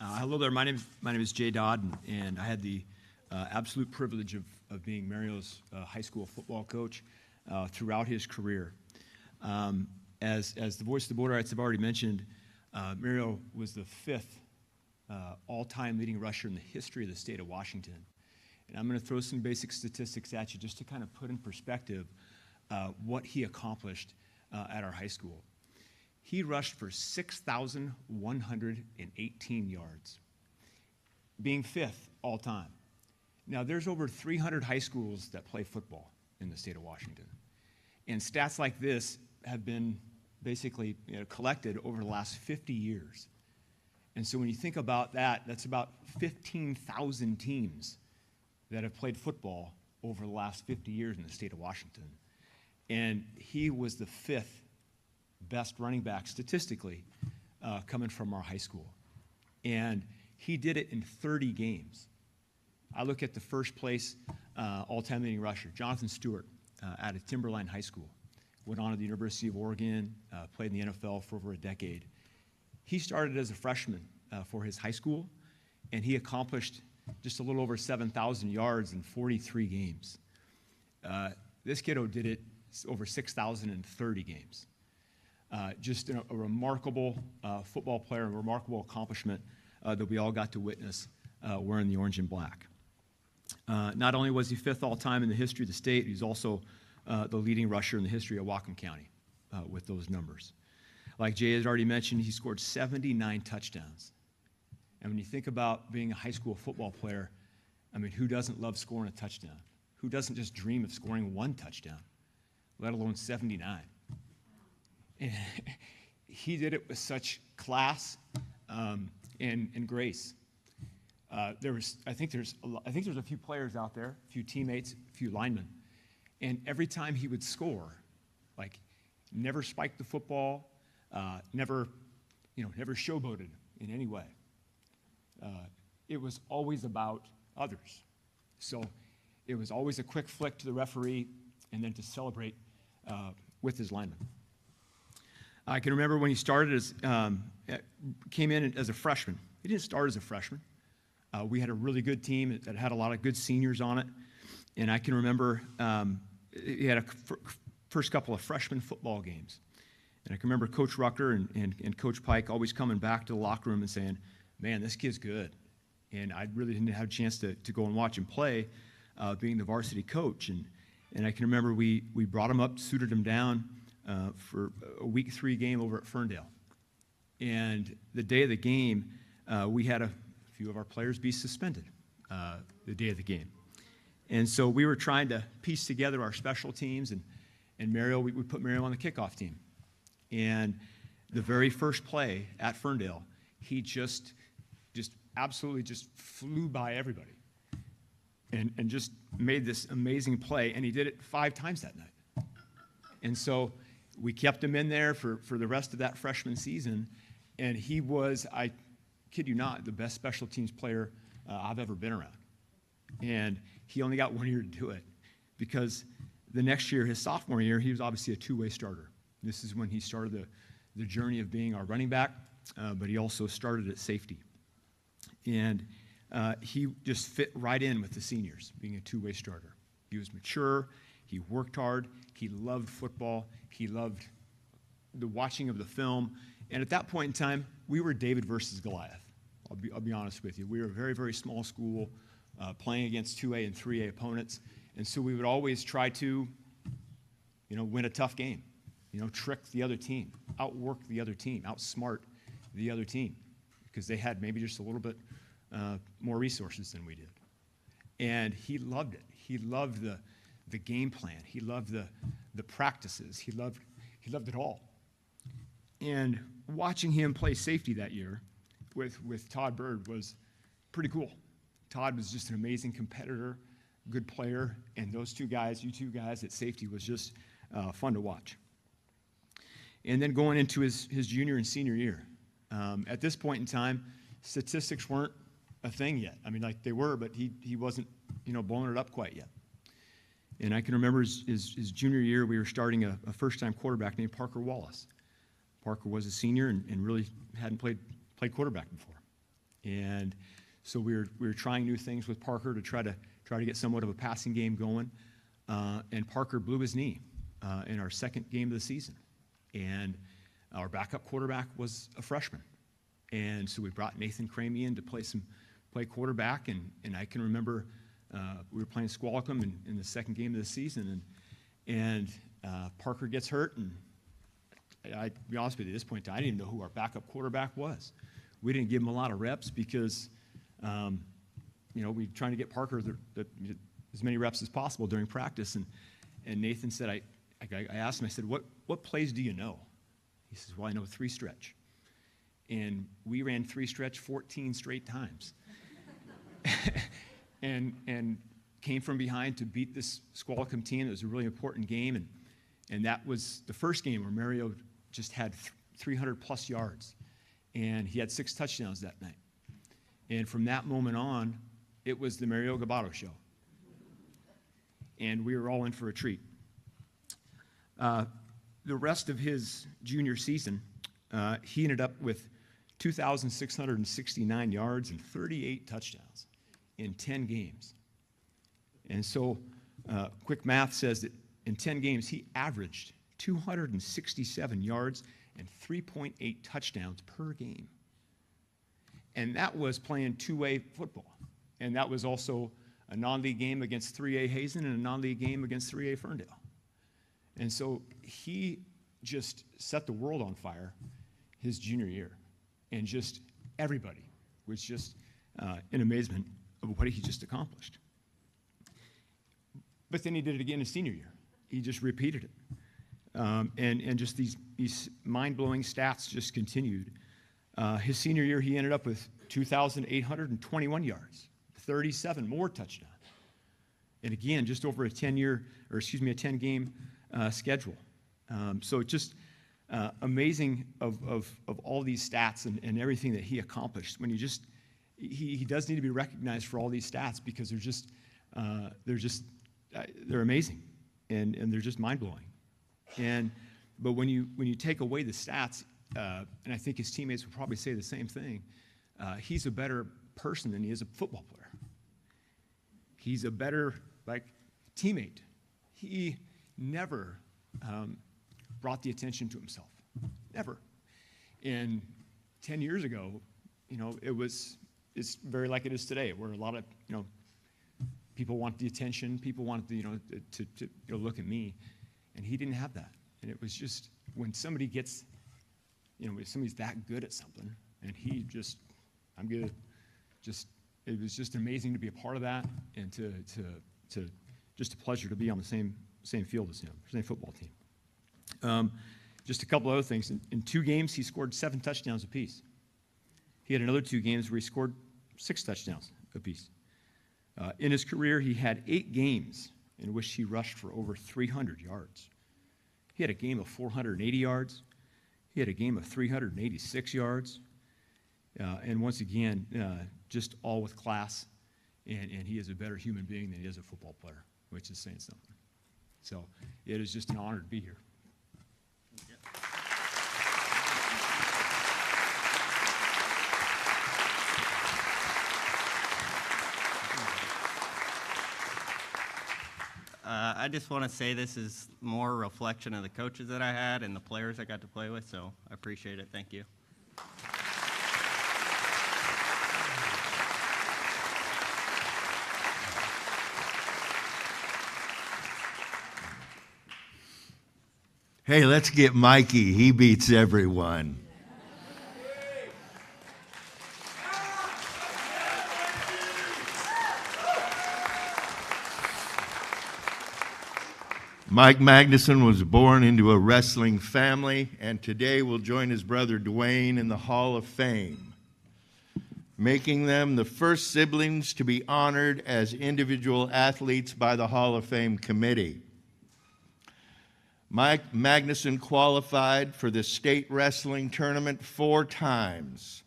Hello there, my name is Jay Dodd, and I had the absolute privilege of being Mario's high school football coach throughout his career. As the voice of the Borderites have already mentioned, Mario was the 5th all-time leading rusher in the history of the state of Washington. And I'm going to throw some basic statistics at you just to kind of put in perspective what he accomplished at our high school. He rushed for 6,118 yards, being 5th all-time. Now, there's over 300 high schools that play football in the state of Washington. And stats like this have been basically collected over the last 50 years. And so when you think about that, that's about 15,000 teams that have played football over the last 50 years in the state of Washington. And he was the 5th best running back statistically coming from our high school. And he did it in 30 games. I look at the first place all-time leading rusher, Jonathan Stewart, out of Timberline High School. Went on to the University of Oregon, played in the NFL for over a decade. He started as a freshman for his high school, and he accomplished just a little over 7,000 yards in 43 games. This kiddo did it over 6,030 games. Just a remarkable football player, a remarkable accomplishment that we all got to witness wearing the orange and black. Not only was he 5th all-time in the history of the state, he's also the leading rusher in the history of Whatcom County with those numbers. Like Jay has already mentioned, he scored 79 touchdowns. And when you think about being a high school football player, I mean, who doesn't love scoring a touchdown? Who doesn't just dream of scoring one touchdown, let alone 79? And he did it with such class and grace. I think there's a few players out there, a few teammates, a few linemen, and every time he would score, like, never spiked the football, never showboated in any way. It was always about others. So it was always a quick flick to the referee and then to celebrate with his linemen. I can remember when he started came in as a freshman. He didn't start as a freshman. We had a really good team that had a lot of good seniors on it. And I can remember he had a first couple of freshman football games. And I can remember Coach Rucker and Coach Pike always coming back to the locker room and saying, man, this kid's good. And I really didn't have a chance to go and watch him play, being the varsity coach. And I can remember we brought him up, suited him down for a week 3 game over at Ferndale. And the day of the game, we had a few of our players be suspended the day of the game. And so we were trying to piece together our special teams, and Mario, we put Mario on the kickoff team. And the very first play at Ferndale, he just absolutely just flew by everybody and just made this amazing play, and he did it 5 times that night. And so we kept him in there for the rest of that freshman season, and he was, I kid you not, the best special teams player I've ever been around. And he only got 1 year to do it because the next year, his sophomore year, he was obviously a 2-way starter. This is when he started the journey of being our running back, but he also started at safety. And he just fit right in with the seniors, being a 2-way starter. He was mature, he worked hard, he loved football, he loved the watching of the film. And at that point in time, we were David versus Goliath. I'll be honest with you. We were a very, very small school playing against 2A and 3A opponents. And so we would always try to, win a tough game, trick the other team, outwork the other team, outsmart the other team, because they had maybe just a little bit more resources than we did. And he loved it. He loved the game plan. He loved the practices. He loved it all. And watching him play safety that year with Todd Bird was pretty cool. Todd was just an amazing competitor, good player, and those two guys at safety was just fun to watch. And then going into his junior and senior year, at this point in time, statistics weren't a thing yet. I mean, like they were, but he wasn't, blowing it up quite yet. And I can remember his junior year, we were starting a first-time quarterback named Parker Wallace. Parker was a senior and really hadn't played quarterback before. And so we were trying new things with Parker to try to get somewhat of a passing game going. And Parker blew his knee in our second game of the season. And our backup quarterback was a freshman. And so we brought Nathan Cramey in to play quarterback. And I can remember we were playing Squalicum in the second game of the season. And Parker gets hurt. And I'll be honest with you, at this point, I didn't even know who our backup quarterback was. We didn't give him a lot of reps because, we were trying to get Parker as many reps as possible during practice. And Nathan said, I asked him, I said, what plays do you know? He says, well, I know 3 stretch. And we ran 3 stretch 14 straight times. and came from behind to beat this Squalicum team. It was a really important game. And that was the first game where Mario just had 300-plus yards. And he had 6 touchdowns that night. And from that moment on, it was the Mario Gabato show. And we were all in for a treat. The rest of his junior season, he ended up with 2,669 yards and 38 touchdowns. in 10 games. And so quick math says that in 10 games, he averaged 267 yards and 3.8 touchdowns per game. And that was playing two-way football. And that was also a non-league game against 3A Hazen and a non-league game against 3A Ferndale. And so he just set the world on fire his junior year. And just everybody was just in amazement of what he just accomplished. But then he did it again his senior year. He just repeated it. And just these mind-blowing stats just continued. His senior year, he ended up with 2,821 yards, 37 more touchdowns. And again, just over a 10-game schedule. So just amazing of all these stats and everything that he accomplished. When he does need to be recognized for all these stats because they're amazing and they're just mind-blowing. But when you take away the stats, and I think his teammates would probably say the same thing, he's a better person than he is a football player. He's a better teammate. He never brought the attention to himself, never. And 10 years ago, it's very like it is today, where a lot of people want the attention, people want to look at me, and he didn't have that. And it was just when somebody gets, if somebody's that good at something, and I'm good. It was just amazing to be a part of that, and to just a pleasure to be on the same field as him, same football team. Just a couple other things. In 2 games, he scored 7 touchdowns apiece. He had another 2 games where he scored 6 touchdowns apiece. In his career, he had 8 games in which he rushed for over 300 yards. He had a game of 480 yards. He had a game of 386 yards. And once again, just all with class. And he is a better human being than he is a football player, which is saying something. So it is just an honor to be here. I just want to say this is more a reflection of the coaches that I had and the players I got to play with, so I appreciate it. Thank you. Hey, let's get Mikey. He beats everyone. Mike Magnuson was born into a wrestling family, and today will join his brother Dwayne in the Hall of Fame, making them the first siblings to be honored as individual athletes by the Hall of Fame committee. Mike Magnuson qualified for the state wrestling tournament 4 times.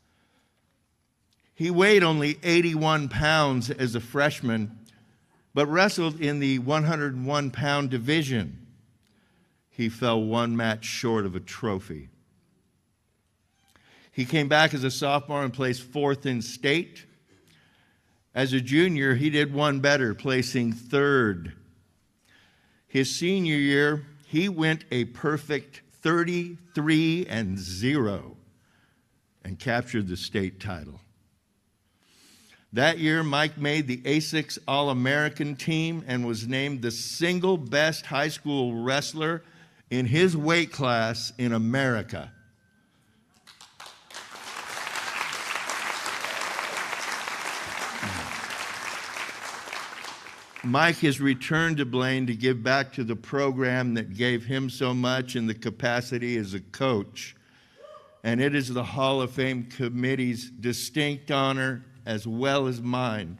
He weighed only 81 pounds as a freshman, but wrestled in the 101-pound division. He fell 1 match short of a trophy. He came back as a sophomore and placed 4th in state. As a junior, he did one better, placing 3rd. His senior year, he went a perfect 33-0 and captured the state title. That year, Mike made the ASICS All-American team and was named the single best high school wrestler in his weight class in America. Mike has returned to Blaine to give back to the program that gave him so much in the capacity as a coach. And it is the Hall of Fame committee's distinct honor, as well as mine,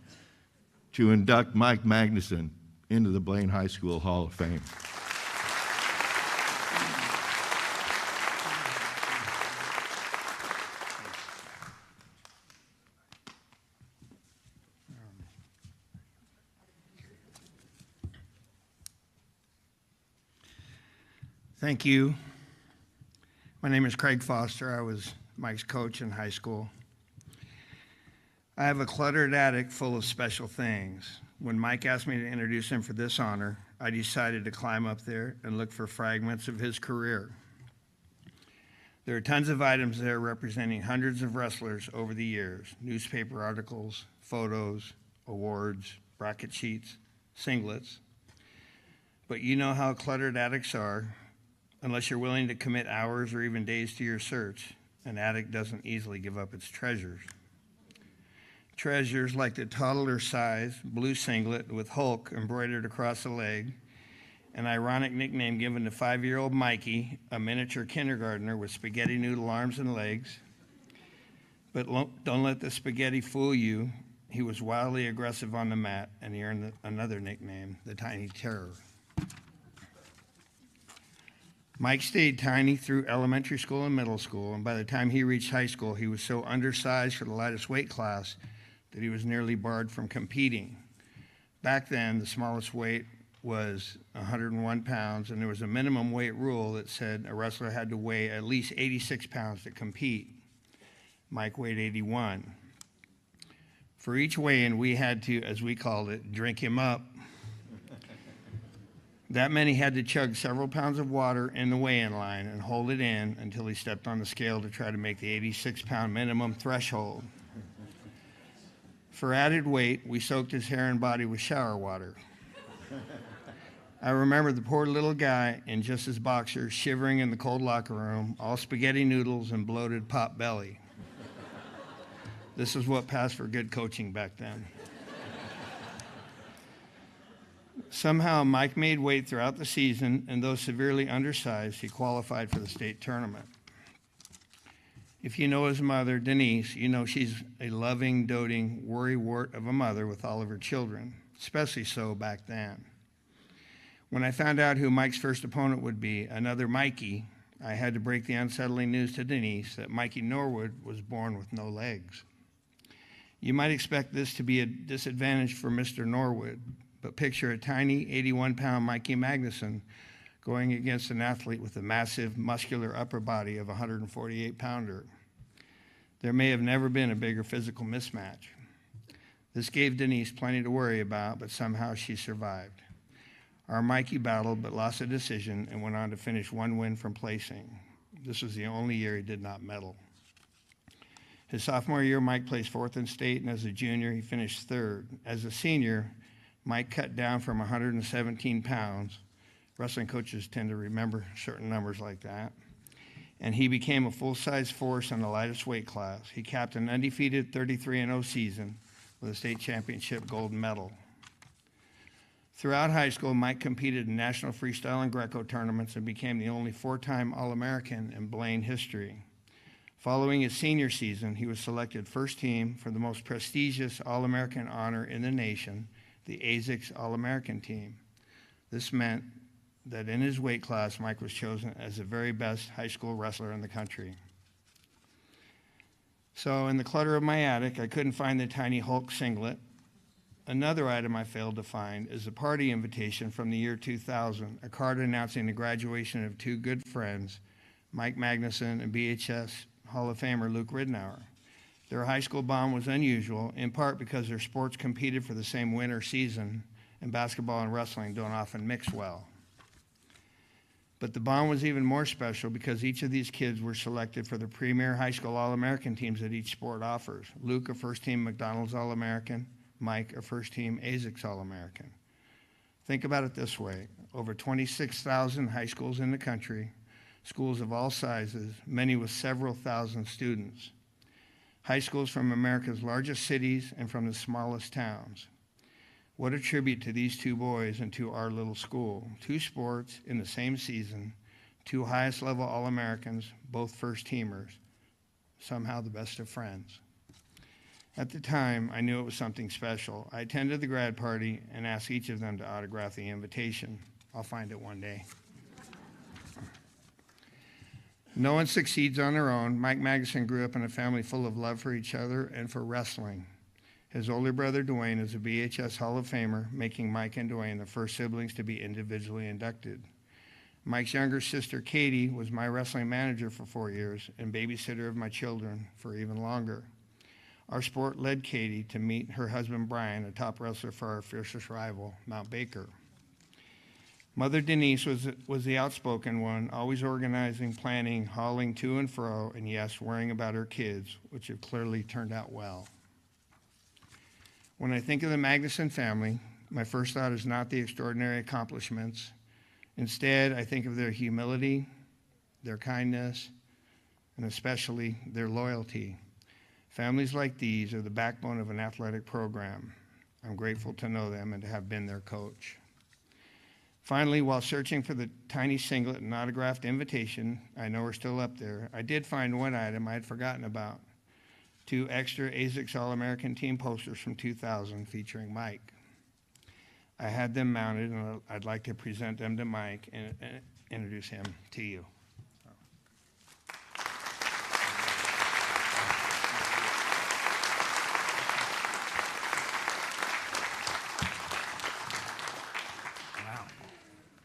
to induct Mike Magnuson into the Blaine High School Hall of Fame. Thank you. My name is Craig Foster. I was Mike's coach in high school. I have a cluttered attic full of special things. When Mike asked me to introduce him for this honor, I decided to climb up there and look for fragments of his career. There are tons of items there representing hundreds of wrestlers over the years, newspaper articles, photos, awards, bracket sheets, singlets. But you know how cluttered attics are. Unless you're willing to commit hours or even days to your search, an attic doesn't easily give up its treasures. Treasures like the toddler-sized blue singlet with Hulk embroidered across the leg, an ironic nickname given to 5-year-old Mikey, a miniature kindergartner with spaghetti noodle arms and legs. But don't let the spaghetti fool you. He was wildly aggressive on the mat, and he earned another nickname, the Tiny Terror. Mike stayed tiny through elementary school and middle school, and by the time he reached high school, he was so undersized for the lightest weight class that he was nearly barred from competing. Back then, the smallest weight was 101 pounds, and there was a minimum weight rule that said a wrestler had to weigh at least 86 pounds to compete. Mike weighed 81. For each weigh-in, we had to, as we called it, drink him up. That meant he had to chug several pounds of water in the weigh-in line and hold it in until he stepped on the scale to try to make the 86-pound minimum threshold. For added weight, we soaked his hair and body with shower water. I remember the poor little guy in just his boxers shivering in the cold locker room, all spaghetti noodles and bloated pot belly. This is what passed for good coaching back then. Somehow, Mike made weight throughout the season, and though severely undersized, he qualified for the state tournament. If you know his mother, Denise, you know she's a loving, doting, worrywart of a mother with all of her children, especially so back then. When I found out who Mike's first opponent would be, another Mikey, I had to break the unsettling news to Denise that Mikey Norwood was born with no legs. You might expect this to be a disadvantage for Mr. Norwood, but picture a tiny 81-pound Mikey Magnuson going against an athlete with a massive muscular upper body of a 148-pounder. There may have never been a bigger physical mismatch. This gave Denise plenty to worry about, but somehow she survived. Our Mikey battled but lost a decision and went on to finish one win from placing. This was the only year he did not medal. His sophomore year, Mike placed 4th in state, and as a junior, he finished 3rd. As a senior, Mike cut down from 117 pounds. Wrestling coaches tend to remember certain numbers like that. And he became a full-size force in the lightest weight class. He capped an undefeated 33-0 season with a state championship gold medal. Throughout high school, Mike competed in national freestyle and Greco tournaments and became the only 4-time All-American in Blaine history. Following his senior season, he was selected first team for the most prestigious All-American honor in the nation, the ASICS All-American team. This meant that in his weight class, Mike was chosen as the very best high school wrestler in the country. So in the clutter of my attic, I couldn't find the tiny Hulk singlet. Another item I failed to find is a party invitation from the year 2000, a card announcing the graduation of 2 good friends, Mike Magnuson and BHS Hall of Famer Luke Ridnour. Their high school bond was unusual, in part because their sports competed for the same winter season, and basketball and wrestling don't often mix well. But the bond was even more special because each of these kids were selected for the premier high school All-American teams that each sport offers. Luke, a first-team McDonald's All-American, Mike, a first-team ASICS All-American. Think about it this way. Over 26,000 high schools in the country, schools of all sizes, many with several thousand students. High schools from America's largest cities and from the smallest towns. What a tribute to these 2 boys and to our little school. 2 sports in the same season, 2 highest level All-Americans, both first-teamers, somehow the best of friends. At the time, I knew it was something special. I attended the grad party and asked each of them to autograph the invitation. I'll find it one day. No one succeeds on their own. Mike Magnuson grew up in a family full of love for each other and for wrestling. His older brother, Dwayne, is a BHS Hall of Famer, making Mike and Dwayne the first siblings to be individually inducted. Mike's younger sister, Katie, was my wrestling manager for 4 years and babysitter of my children for even longer. Our sport led Katie to meet her husband Brian, a top wrestler for our fiercest rival, Mount Baker. Mother Denise was the outspoken one, always organizing, planning, hauling to and fro, and yes, worrying about her kids, which have clearly turned out well. When I think of the Magnuson family, my first thought is not the extraordinary accomplishments. Instead, I think of their humility, their kindness, and especially their loyalty. Families like these are the backbone of an athletic program. I'm grateful to know them and to have been their coach. Finally, while searching for the tiny singlet and autographed invitation, I know we're still up there, I did find one item I had forgotten about. 2 extra ASICS All-American Team posters from 2000 featuring Mike. I had them mounted, and I'd like to present them to Mike and introduce him to you.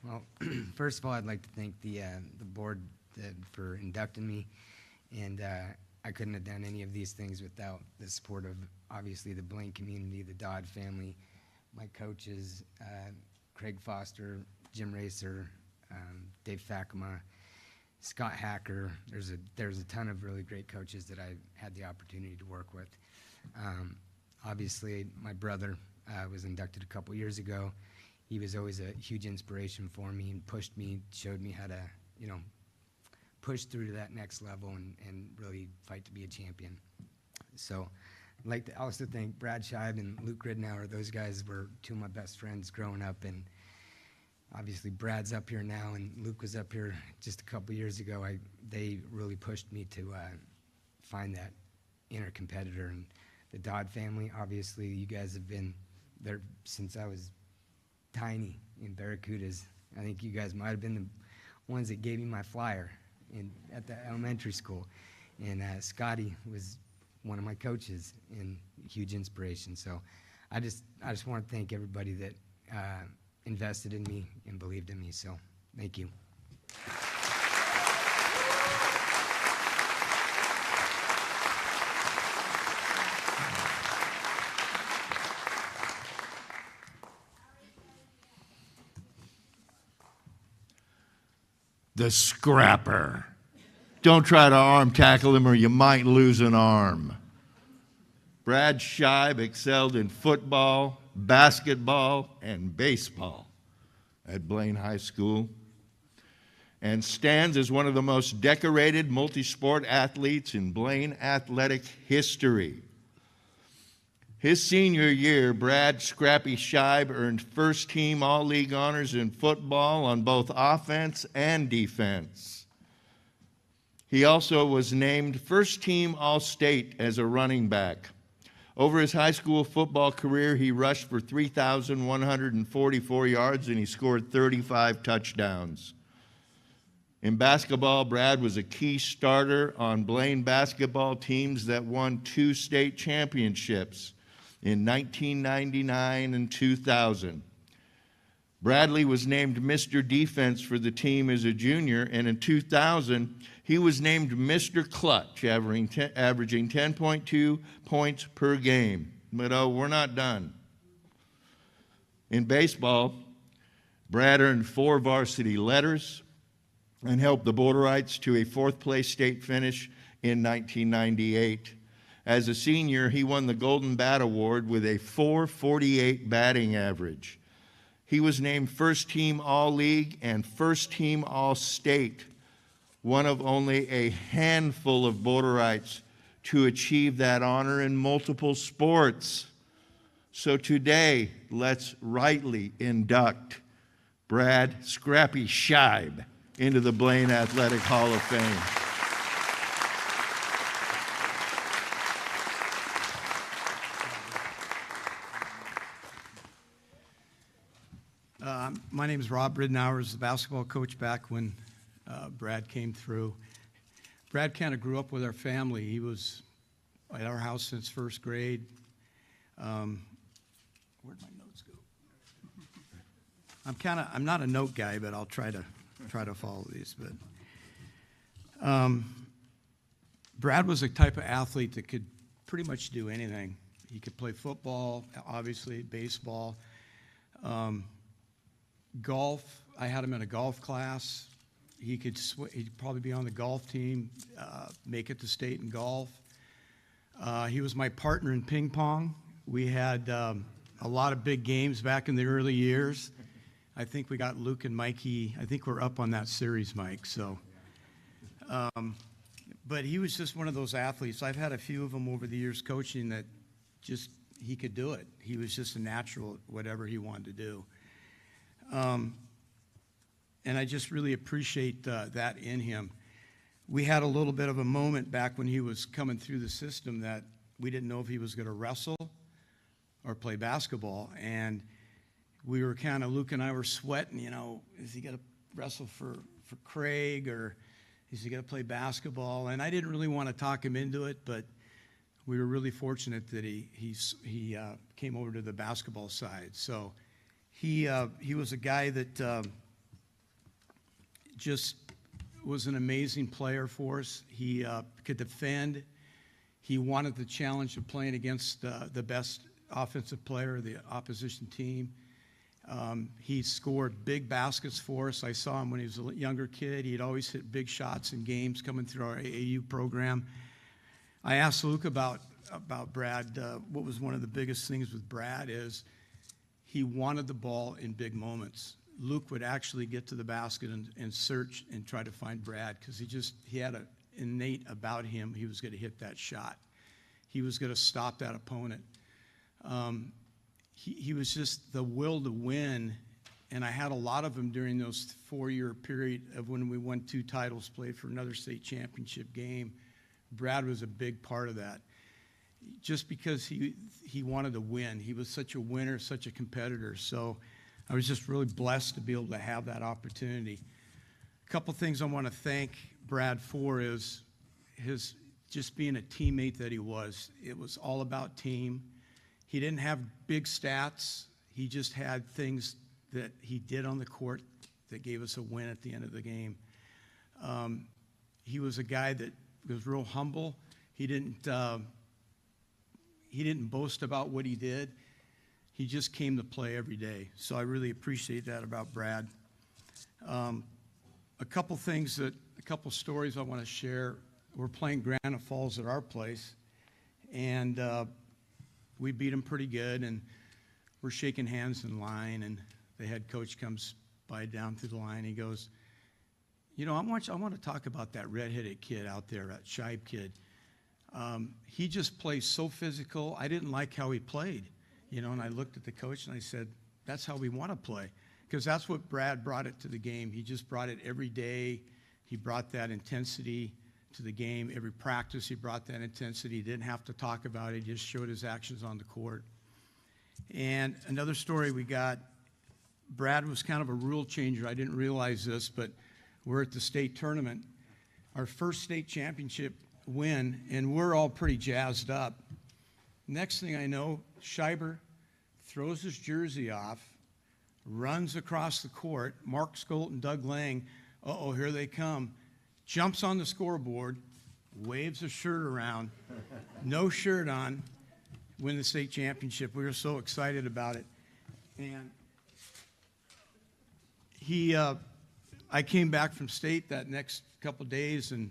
Well, first of all, I'd like to thank the board for inducting me, and I couldn't have done any of these things without the support of, obviously, the Blaine community, the Dodd family, my coaches, Craig Foster, Jim Racer, Dave Fakema, Scott Hacker. There's a ton of really great coaches that I had the opportunity to work with. Obviously, my brother was inducted a couple years ago. He was always a huge inspiration for me and pushed me, showed me how to, push through to that next level and really fight to be a champion. So I'd like to also thank Brad Scheib and Luke Ridnour. Those guys were 2 of my best friends growing up, and obviously Brad's up here now and Luke was up here just a couple years ago. They really pushed me to find that inner competitor. And the Dodd family, obviously you guys have been there since I was tiny in Barracudas. I think you guys might have been the ones that gave me my flyer at the elementary school. And Scotty was one of my coaches and huge inspiration. So I just want to thank everybody that invested in me and believed in me. So thank you. The scrapper. Don't try to arm tackle him or you might lose an arm. Brad Scheib excelled in football, basketball, and baseball at Blaine High School and stands as one of the most decorated multi-sport athletes in Blaine athletic history. His senior year, Brad Scrappy Scheib earned first-team All-League honors in football on both offense and defense. He also was named first-team All-State as a running back. Over his high school football career, he rushed for 3,144 yards and he scored 35 touchdowns. In basketball, Brad was a key starter on Blaine basketball teams that won 2 state championships in 1999 and 2000. Bradley was named Mr. Defense for the team as a junior, and in 2000, he was named Mr. Clutch, averaging 10.2 points per game. But we're not done. In baseball, Brad earned 4 varsity letters and helped the Borderites to a 4th-place state finish in 1998. As a senior, he won the Golden Bat Award with a .448 batting average. He was named first-team All-League and first-team All-State, one of only a handful of Borderites to achieve that honor in multiple sports. So today, let's rightly induct Brad Scrappy Scheib into the Blaine Athletic Hall of Fame. My name is Rob Ridnour. I was the basketball coach back when Brad came through. Brad kind of grew up with our family. He was at our house since 1st grade. Where'd my notes go? I'm not a note guy, but I'll try to follow these. But Brad was a type of athlete that could pretty much do anything. He could play football, obviously, baseball, golf. I had him in a golf class. He'd probably be on the golf team, make it to state in golf. He was my partner in ping pong. We had a lot of big games back in the early years. I think we got Luke and Mikey. I think we're up on that series, Mike. So, but he was just one of those athletes. I've had a few of them over the years coaching that just he could do it. He was just a natural at whatever he wanted to do. And I just really appreciate that in him. We had a little bit of a moment back when he was coming through the system that we didn't know if he was going to wrestle or play basketball. And we were kind of, Luke and I were sweating, you know, is he going to wrestle for Craig, or is he going to play basketball? And I didn't really want to talk him into it, but we were really fortunate that he came over to the basketball side. So he was a guy that just was an amazing player for us. He could defend. He wanted the challenge of playing against the best offensive player of the opposition team. He scored big baskets for us. I saw him when he was a younger kid. He'd always hit big shots in games coming through our AAU program. I asked Luke about Brad. What was one of the biggest things with Brad is he wanted the ball in big moments. Luke would actually get to the basket and search and try to find Brad because he had an innate about him. He was going to hit that shot. He was going to stop that opponent. He was just the will to win, and I had a lot of them during those 4-year period of when we won 2 titles, played for another state championship game. Brad was a big part of that, just because he wanted to win. He was such a winner, such a competitor. So I was just really blessed to be able to have that opportunity. A couple things I want to thank Brad for is his just being a teammate that he was. It was all about team. He didn't have big stats. He just had things that he did on the court that gave us a win at the end of the game. He was a guy that was real humble. He didn't boast about what he did. He just came to play every day. So I really appreciate that about Brad. A couple stories I want to share. We're playing Granite Falls at our place, and we beat them pretty good, and we're shaking hands in line, and the head coach comes by down through the line. He goes, you know, I want to talk about that redheaded kid out there, that Shibe kid. He just plays so physical. I didn't like how he played, you know, and I looked at the coach and I said, that's how we want to play, because that's what Brad brought it to the game. He just brought it every day. He brought that intensity to the game. Every practice, he brought that intensity. He didn't have to talk about it. He just showed his actions on the court. And another story we got, Brad was kind of a rule changer. I didn't realize this, but we're at the state tournament, our first state championship win, and we're all pretty jazzed up. Next thing I know, Shiber throws his jersey off, runs across the court. Mark Skolt and Doug Lang, here they come, jumps on the scoreboard, waves his shirt around, no shirt on, win the state championship. We were so excited about it. And I came back from state that next couple days, and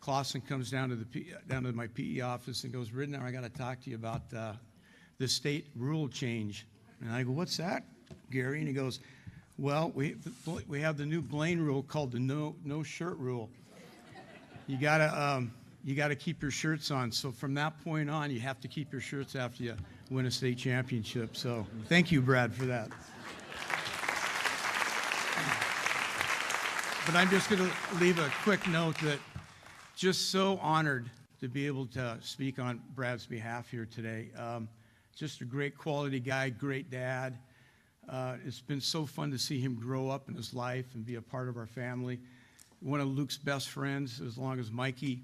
Clausen comes down to my PE office and goes, Ridnour, I got to talk to you about the state rule change. And I go, what's that, Gary? And he goes, well, we have the new Blaine rule called the no shirt rule. You gotta keep your shirts on. So from that point on, you have to keep your shirts after you win a state championship. So thank you, Brad, for that. But I'm just going to leave a quick note that just so honored to be able to speak on Brad's behalf here today. Just a great quality guy, great dad. It's been so fun to see him grow up in his life and be a part of our family. One of Luke's best friends, as long as Mikey.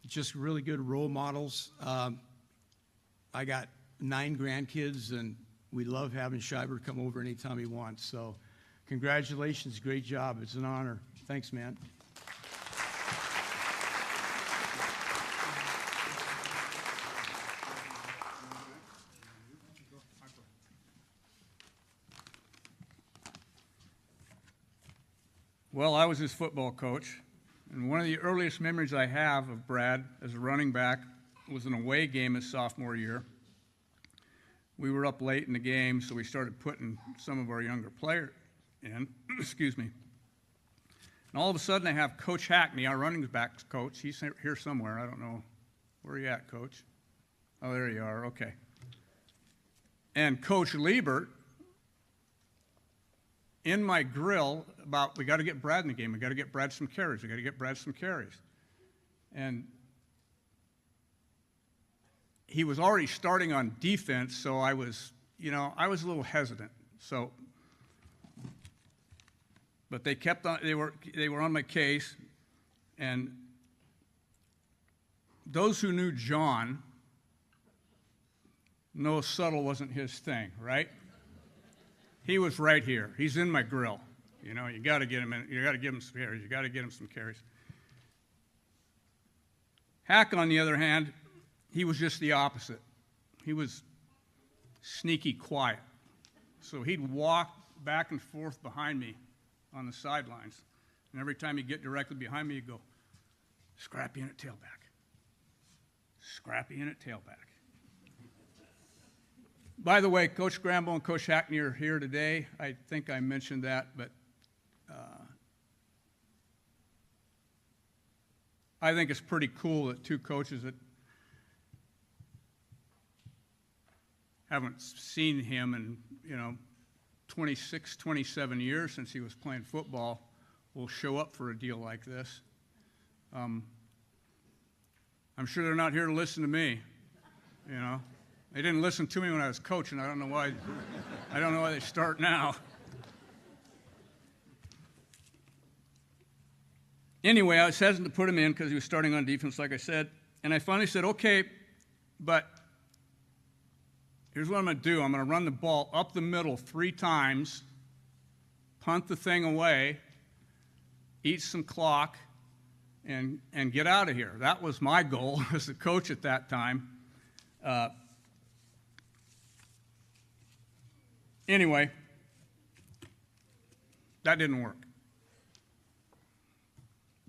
Just really good role models. I got 9 grandkids, and we love having Shiber come over anytime he wants. So congratulations, great job. It's an honor. Thanks, man. Well, I was his football coach, and one of the earliest memories I have of Brad as a running back was an away game his sophomore year. We were up late in the game, so we started putting some of our younger players in, excuse me. And all of a sudden I have Coach Hackney, our running backs coach. He's here somewhere, I don't know. Where are you at, Coach? Oh, there you are, okay. And Coach Liebert in my grill about, we got to get Brad in the game. We got to get Brad some carries. We got to get Brad some carries. And he was already starting on defense, so I was a little hesitant. So, but they kept on. They were on my case, and those who knew John know subtle wasn't his thing, right? He was right here. He's in my grill. You know, you got to get him in. You got to give him some carries. You got to get him some carries. Hack, on the other hand, he was just the opposite. He was sneaky quiet. So he'd walk back and forth behind me on the sidelines. And every time he'd get directly behind me, he'd go, "Scrappy in at tailback. Scrappy in at tailback." By the way, Coach Grambo and Coach Hackney are here today. I think I mentioned that, but I think it's pretty cool that two coaches that haven't seen him in, 26, 27 years since he was playing football will show up for a deal like this. I'm sure they're not here to listen to me, They didn't listen to me when I was coaching. I don't know why they start now. Anyway, I was hesitant to put him in because he was starting on defense, like I said. And I finally said, okay, but here's what I'm going to do. I'm going to run the ball up the middle 3 times, punt the thing away, eat some clock, and get out of here. That was my goal as the coach at that time. Anyway, that didn't work.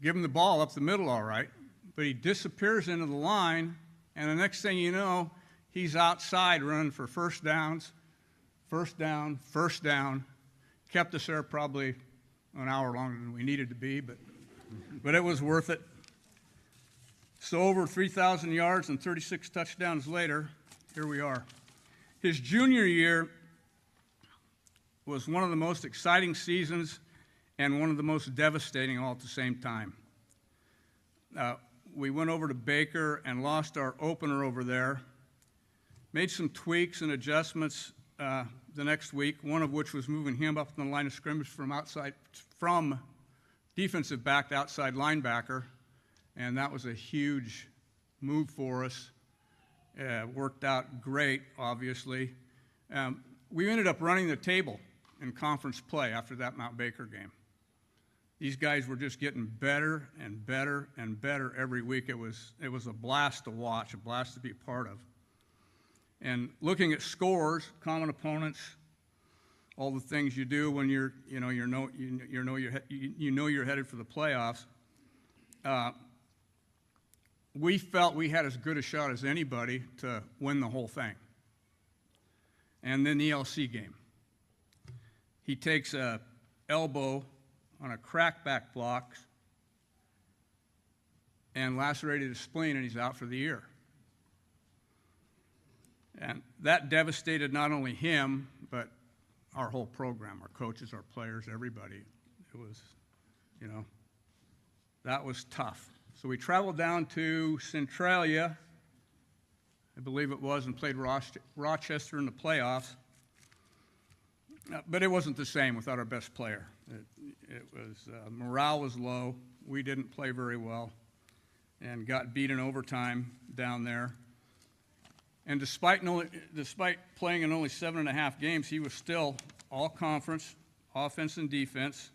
Give him the ball up the middle all right, but he disappears into the line, and the next thing you know, he's outside running for first down, first down. Kept us there probably an hour longer than we needed to be, but it was worth it. So over 3,000 yards and 36 touchdowns later, here we are. His junior year was one of the most exciting seasons and one of the most devastating all at the same time. We went over to Baker and lost our opener over there, made some tweaks and adjustments the next week, one of which was moving him up in the line of scrimmage from defensive back to outside linebacker, and that was a huge move for us. Worked out great, obviously. We ended up running the table in conference play after that Mount Baker game. These guys were just getting better and better and better every week. It was a blast to watch, a blast to be a part of. And looking at scores, common opponents, all the things you do when you're headed for the playoffs. We felt we had as good a shot as anybody to win the whole thing. And then the LC game. He takes a elbow on a crackback block and lacerated his spleen, and he's out for the year. And that devastated not only him, but our whole program, our coaches, our players, everybody. It was, that was tough. So we traveled down to Centralia, I believe it was, and played Rochester in the playoffs. But it wasn't the same without our best player. It was morale was low. We didn't play very well, and got beat in overtime down there. And despite playing in only 7.5 games, he was still all conference, offense and defense,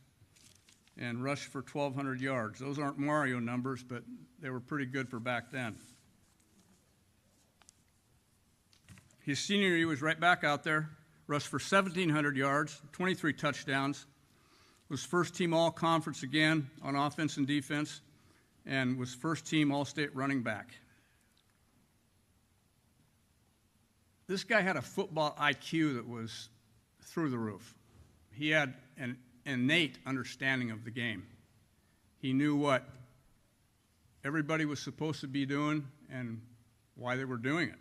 and rushed for 1,200 yards. Those aren't Mario numbers, but they were pretty good for back then. His senior year, he was right back out there, rushed for 1,700 yards, 23 touchdowns, was first team all-conference again on offense and defense, and was first team all-state running back. This guy had a football IQ that was through the roof. He had an innate understanding of the game. He knew what everybody was supposed to be doing and why they were doing it.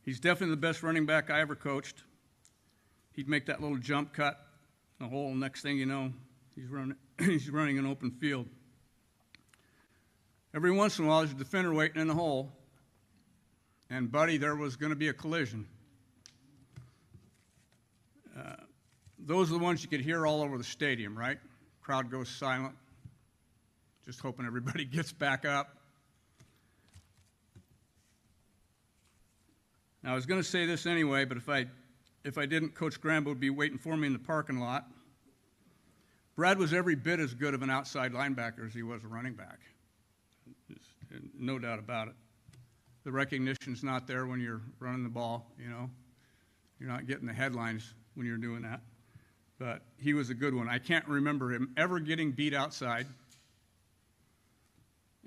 He's definitely the best running back I ever coached. He'd make that little jump cut in the hole, and next thing you know, he's running an open field. Every once in a while, there's a defender waiting in the hole, and buddy, there was going to be a collision. Those are the ones you could hear all over the stadium, right? Crowd goes silent, just hoping everybody gets back up. Now, I was going to say this anyway, but if I didn't, Coach Grambo would be waiting for me in the parking lot. Brad was every bit as good of an outside linebacker as he was a running back. No doubt about it. The recognition's not there when you're running the ball, you know. You're not getting the headlines when you're doing that. But he was a good one. I can't remember him ever getting beat outside.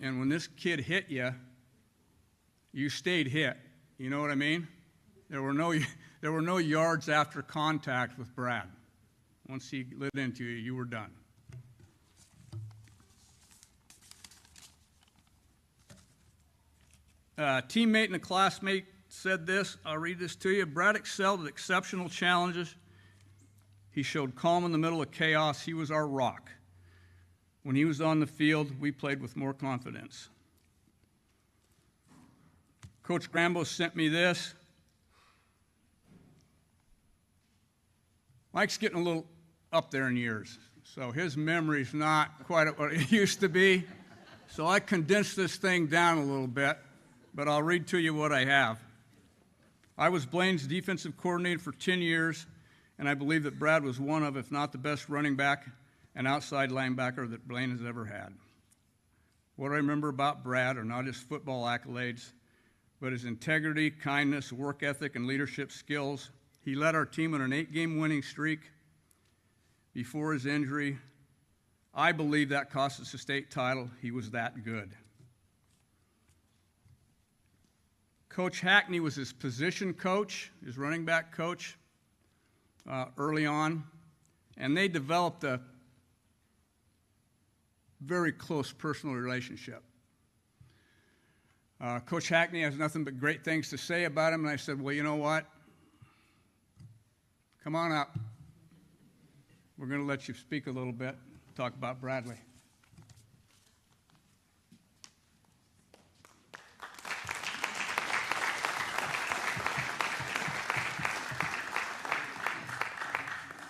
And when this kid hit you, you stayed hit. You know what I mean? There were no yards after contact with Brad. Once he lit into you, you were done. A teammate and a classmate said this. I'll read this to you. Brad excelled at exceptional challenges. He showed calm in the middle of chaos. He was our rock. When he was on the field, we played with more confidence. Coach Grambo sent me this. Mike's getting a little up there in years, so his memory's not quite what it used to be. So I condensed this thing down a little bit, but I'll read to you what I have. I was Blaine's defensive coordinator for 10 years, and I believe that Brad was one of, if not the best running back and outside linebacker that Blaine has ever had. What I remember about Brad are not his football accolades, but his integrity, kindness, work ethic, and leadership skills. He led our team on an 8-game winning streak before his injury. I believe that cost us a state title. He was that good. Coach Hackney was his position coach, his running back coach, early on, and they developed a very close personal relationship. Coach Hackney has nothing but great things to say about him, and I said, well, you know what? Come on up. We're going to let you speak a little bit, talk about Bradley.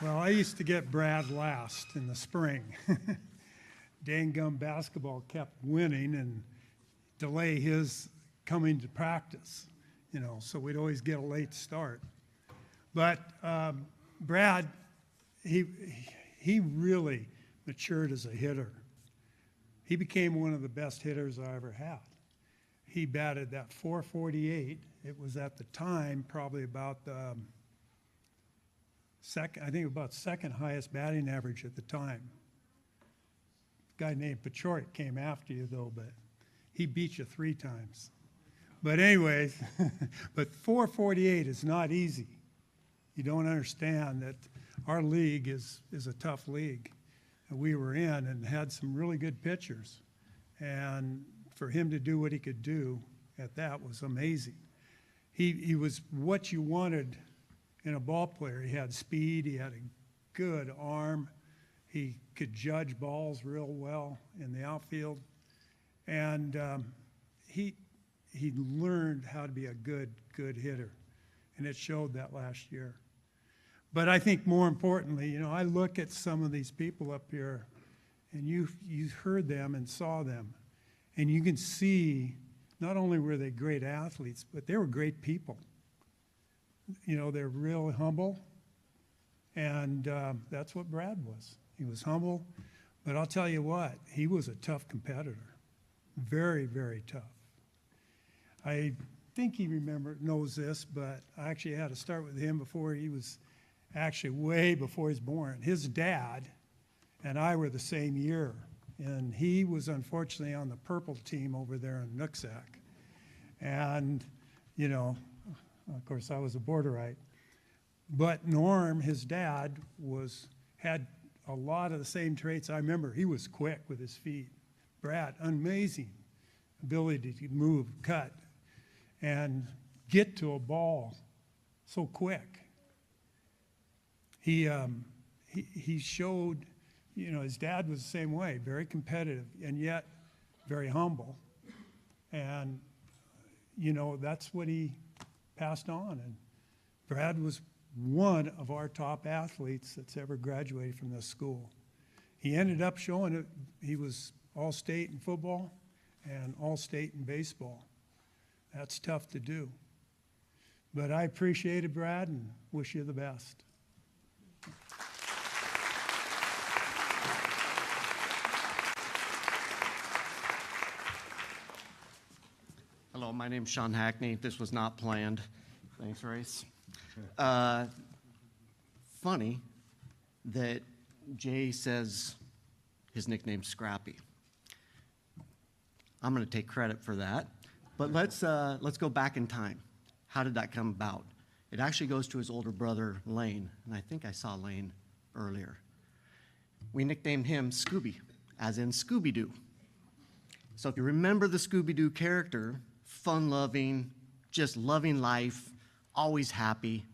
Well, I used to get Brad last in the spring. Dang gum basketball kept winning and delay his coming to practice, you know, so we'd always get a late start. But Brad, he really matured as a hitter. He became one of the best hitters I ever had. He batted that .448. It was at the time probably about the second highest batting average at the time. A guy named Pachorik came after you though, but he beat you 3 times. But anyways, but .448 is not easy. You don't understand that our league is a tough league. And we were in and had some really good pitchers. And for him to do what he could do at that was amazing. He was what you wanted in a ball player. He had speed, he had a good arm, he could judge balls real well in the outfield, and he learned how to be a good hitter, and it showed that last year. But I think more importantly, you know, I look at some of these people up here, and you heard them and saw them, and you can see not only were they great athletes, but they were great people. You know, they're real humble, and that's what Brad was. He was humble, but I'll tell you what, he was a tough competitor, very, very tough. I think he knows this, but I actually had to start with him before he was actually way before he was born. His dad and I were the same year, and he was unfortunately on the purple team over there in Nooksack. And, you know, of course, I was a Borderite. But Norm, his dad, had a lot of the same traits. I remember he was quick with his feet. Brad, amazing ability to move, cut, and get to a ball so quick. He showed, you know, his dad was the same way, very competitive and yet very humble. And, you know, that's what he passed on. And Brad was one of our top athletes that's ever graduated from this school. He ended up showing it. He was all-state in football and all-state in baseball. That's tough to do. But I appreciated Brad and wish you the best. Hello, my name's Sean Hackney. This was not planned. Thanks, Race. Funny that Jay says his nickname's Scrappy. I'm going to take credit for that. But let's go back in time. How did that come about? It actually goes to his older brother, Lane, and I think I saw Lane earlier. We nicknamed him Scooby, as in Scooby-Doo. So if you remember the Scooby-Doo character, fun-loving, just loving life, always happy,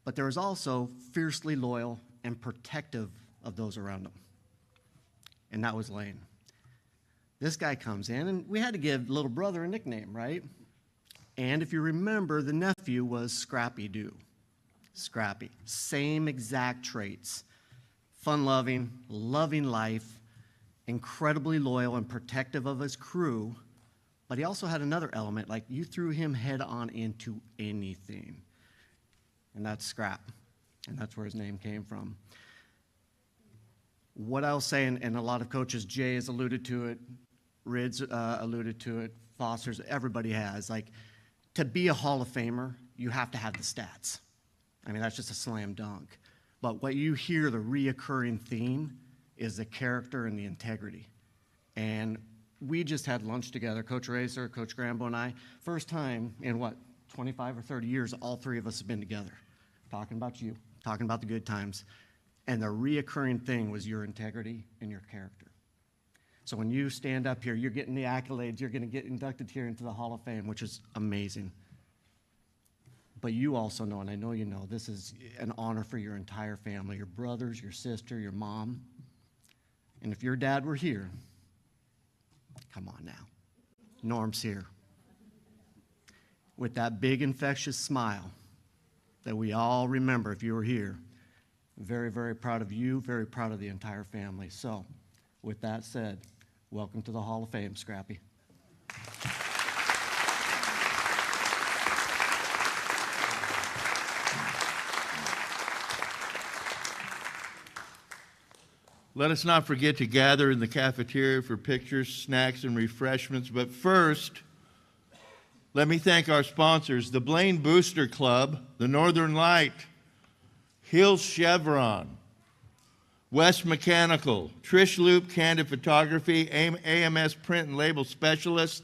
but there was also fiercely loyal and protective of those around him. And that was Lane. This guy comes in, and we had to give little brother a nickname, right? And if you remember, the nephew was Scrappy-Doo. Scrappy. Same exact traits. Fun-loving, loving life, incredibly loyal and protective of his crew, but he also had another element, like you threw him head on into anything. And that's Scrap. And that's where his name came from. What I'll say, and a lot of coaches, Jay has alluded to it, Rids alluded to it, Foster's, everybody has. Like, to be a Hall of Famer, you have to have the stats. I mean, that's just a slam dunk. But what you hear, the reoccurring theme, is the character and the integrity. And we just had lunch together, Coach Racer, Coach Grambo, and I. First time in, 25 or 30 years, all three of us have been together, talking about you, talking about the good times. And the reoccurring thing was your integrity and your character. So when you stand up here, you're getting the accolades, you're going to get inducted here into the Hall of Fame, which is amazing. But you also know, and I know you know, this is an honor for your entire family, your brothers, your sister, your mom. And if your dad were here, come on now, Norm's here. With that big infectious smile that we all remember if you were here. Very, very proud of you, very proud of the entire family. So, with that said, welcome to the Hall of Fame, Scrappy. Let us not forget to gather in the cafeteria for pictures, snacks, and refreshments. But first, let me thank our sponsors, the Blaine Booster Club, the Northern Light, Hills Chevron, West Mechanical, Trish Loop Candid Photography, AMS Print and Label Specialist,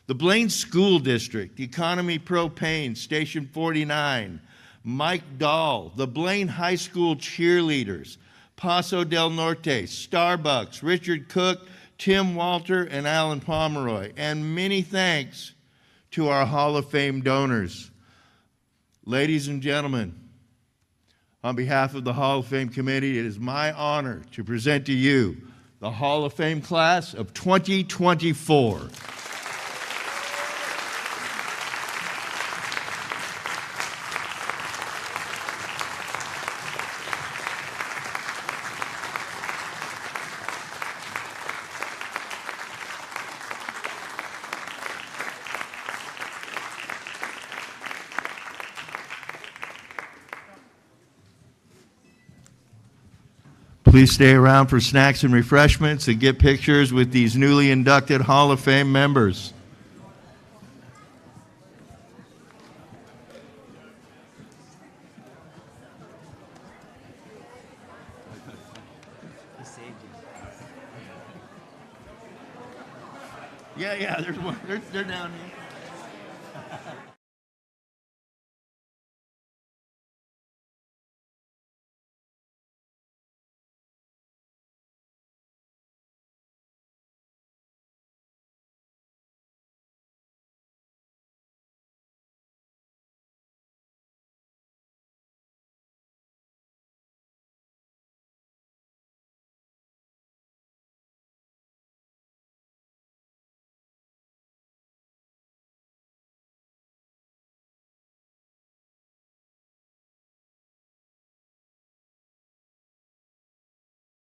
the Blaine School District, Economy Propane, Station 49, Mike Dahl, the Blaine High School Cheerleaders, Paso del Norte, Starbucks, Richard Cook, Tim Walter, and Alan Pomeroy. And many thanks to our Hall of Fame donors. Ladies and gentlemen, on behalf of the Hall of Fame Committee, it is my honor to present to you the Hall of Fame class of 2024. Please stay around for snacks and refreshments and get pictures with these newly inducted Hall of Fame members. Yeah, there's one. They're down here.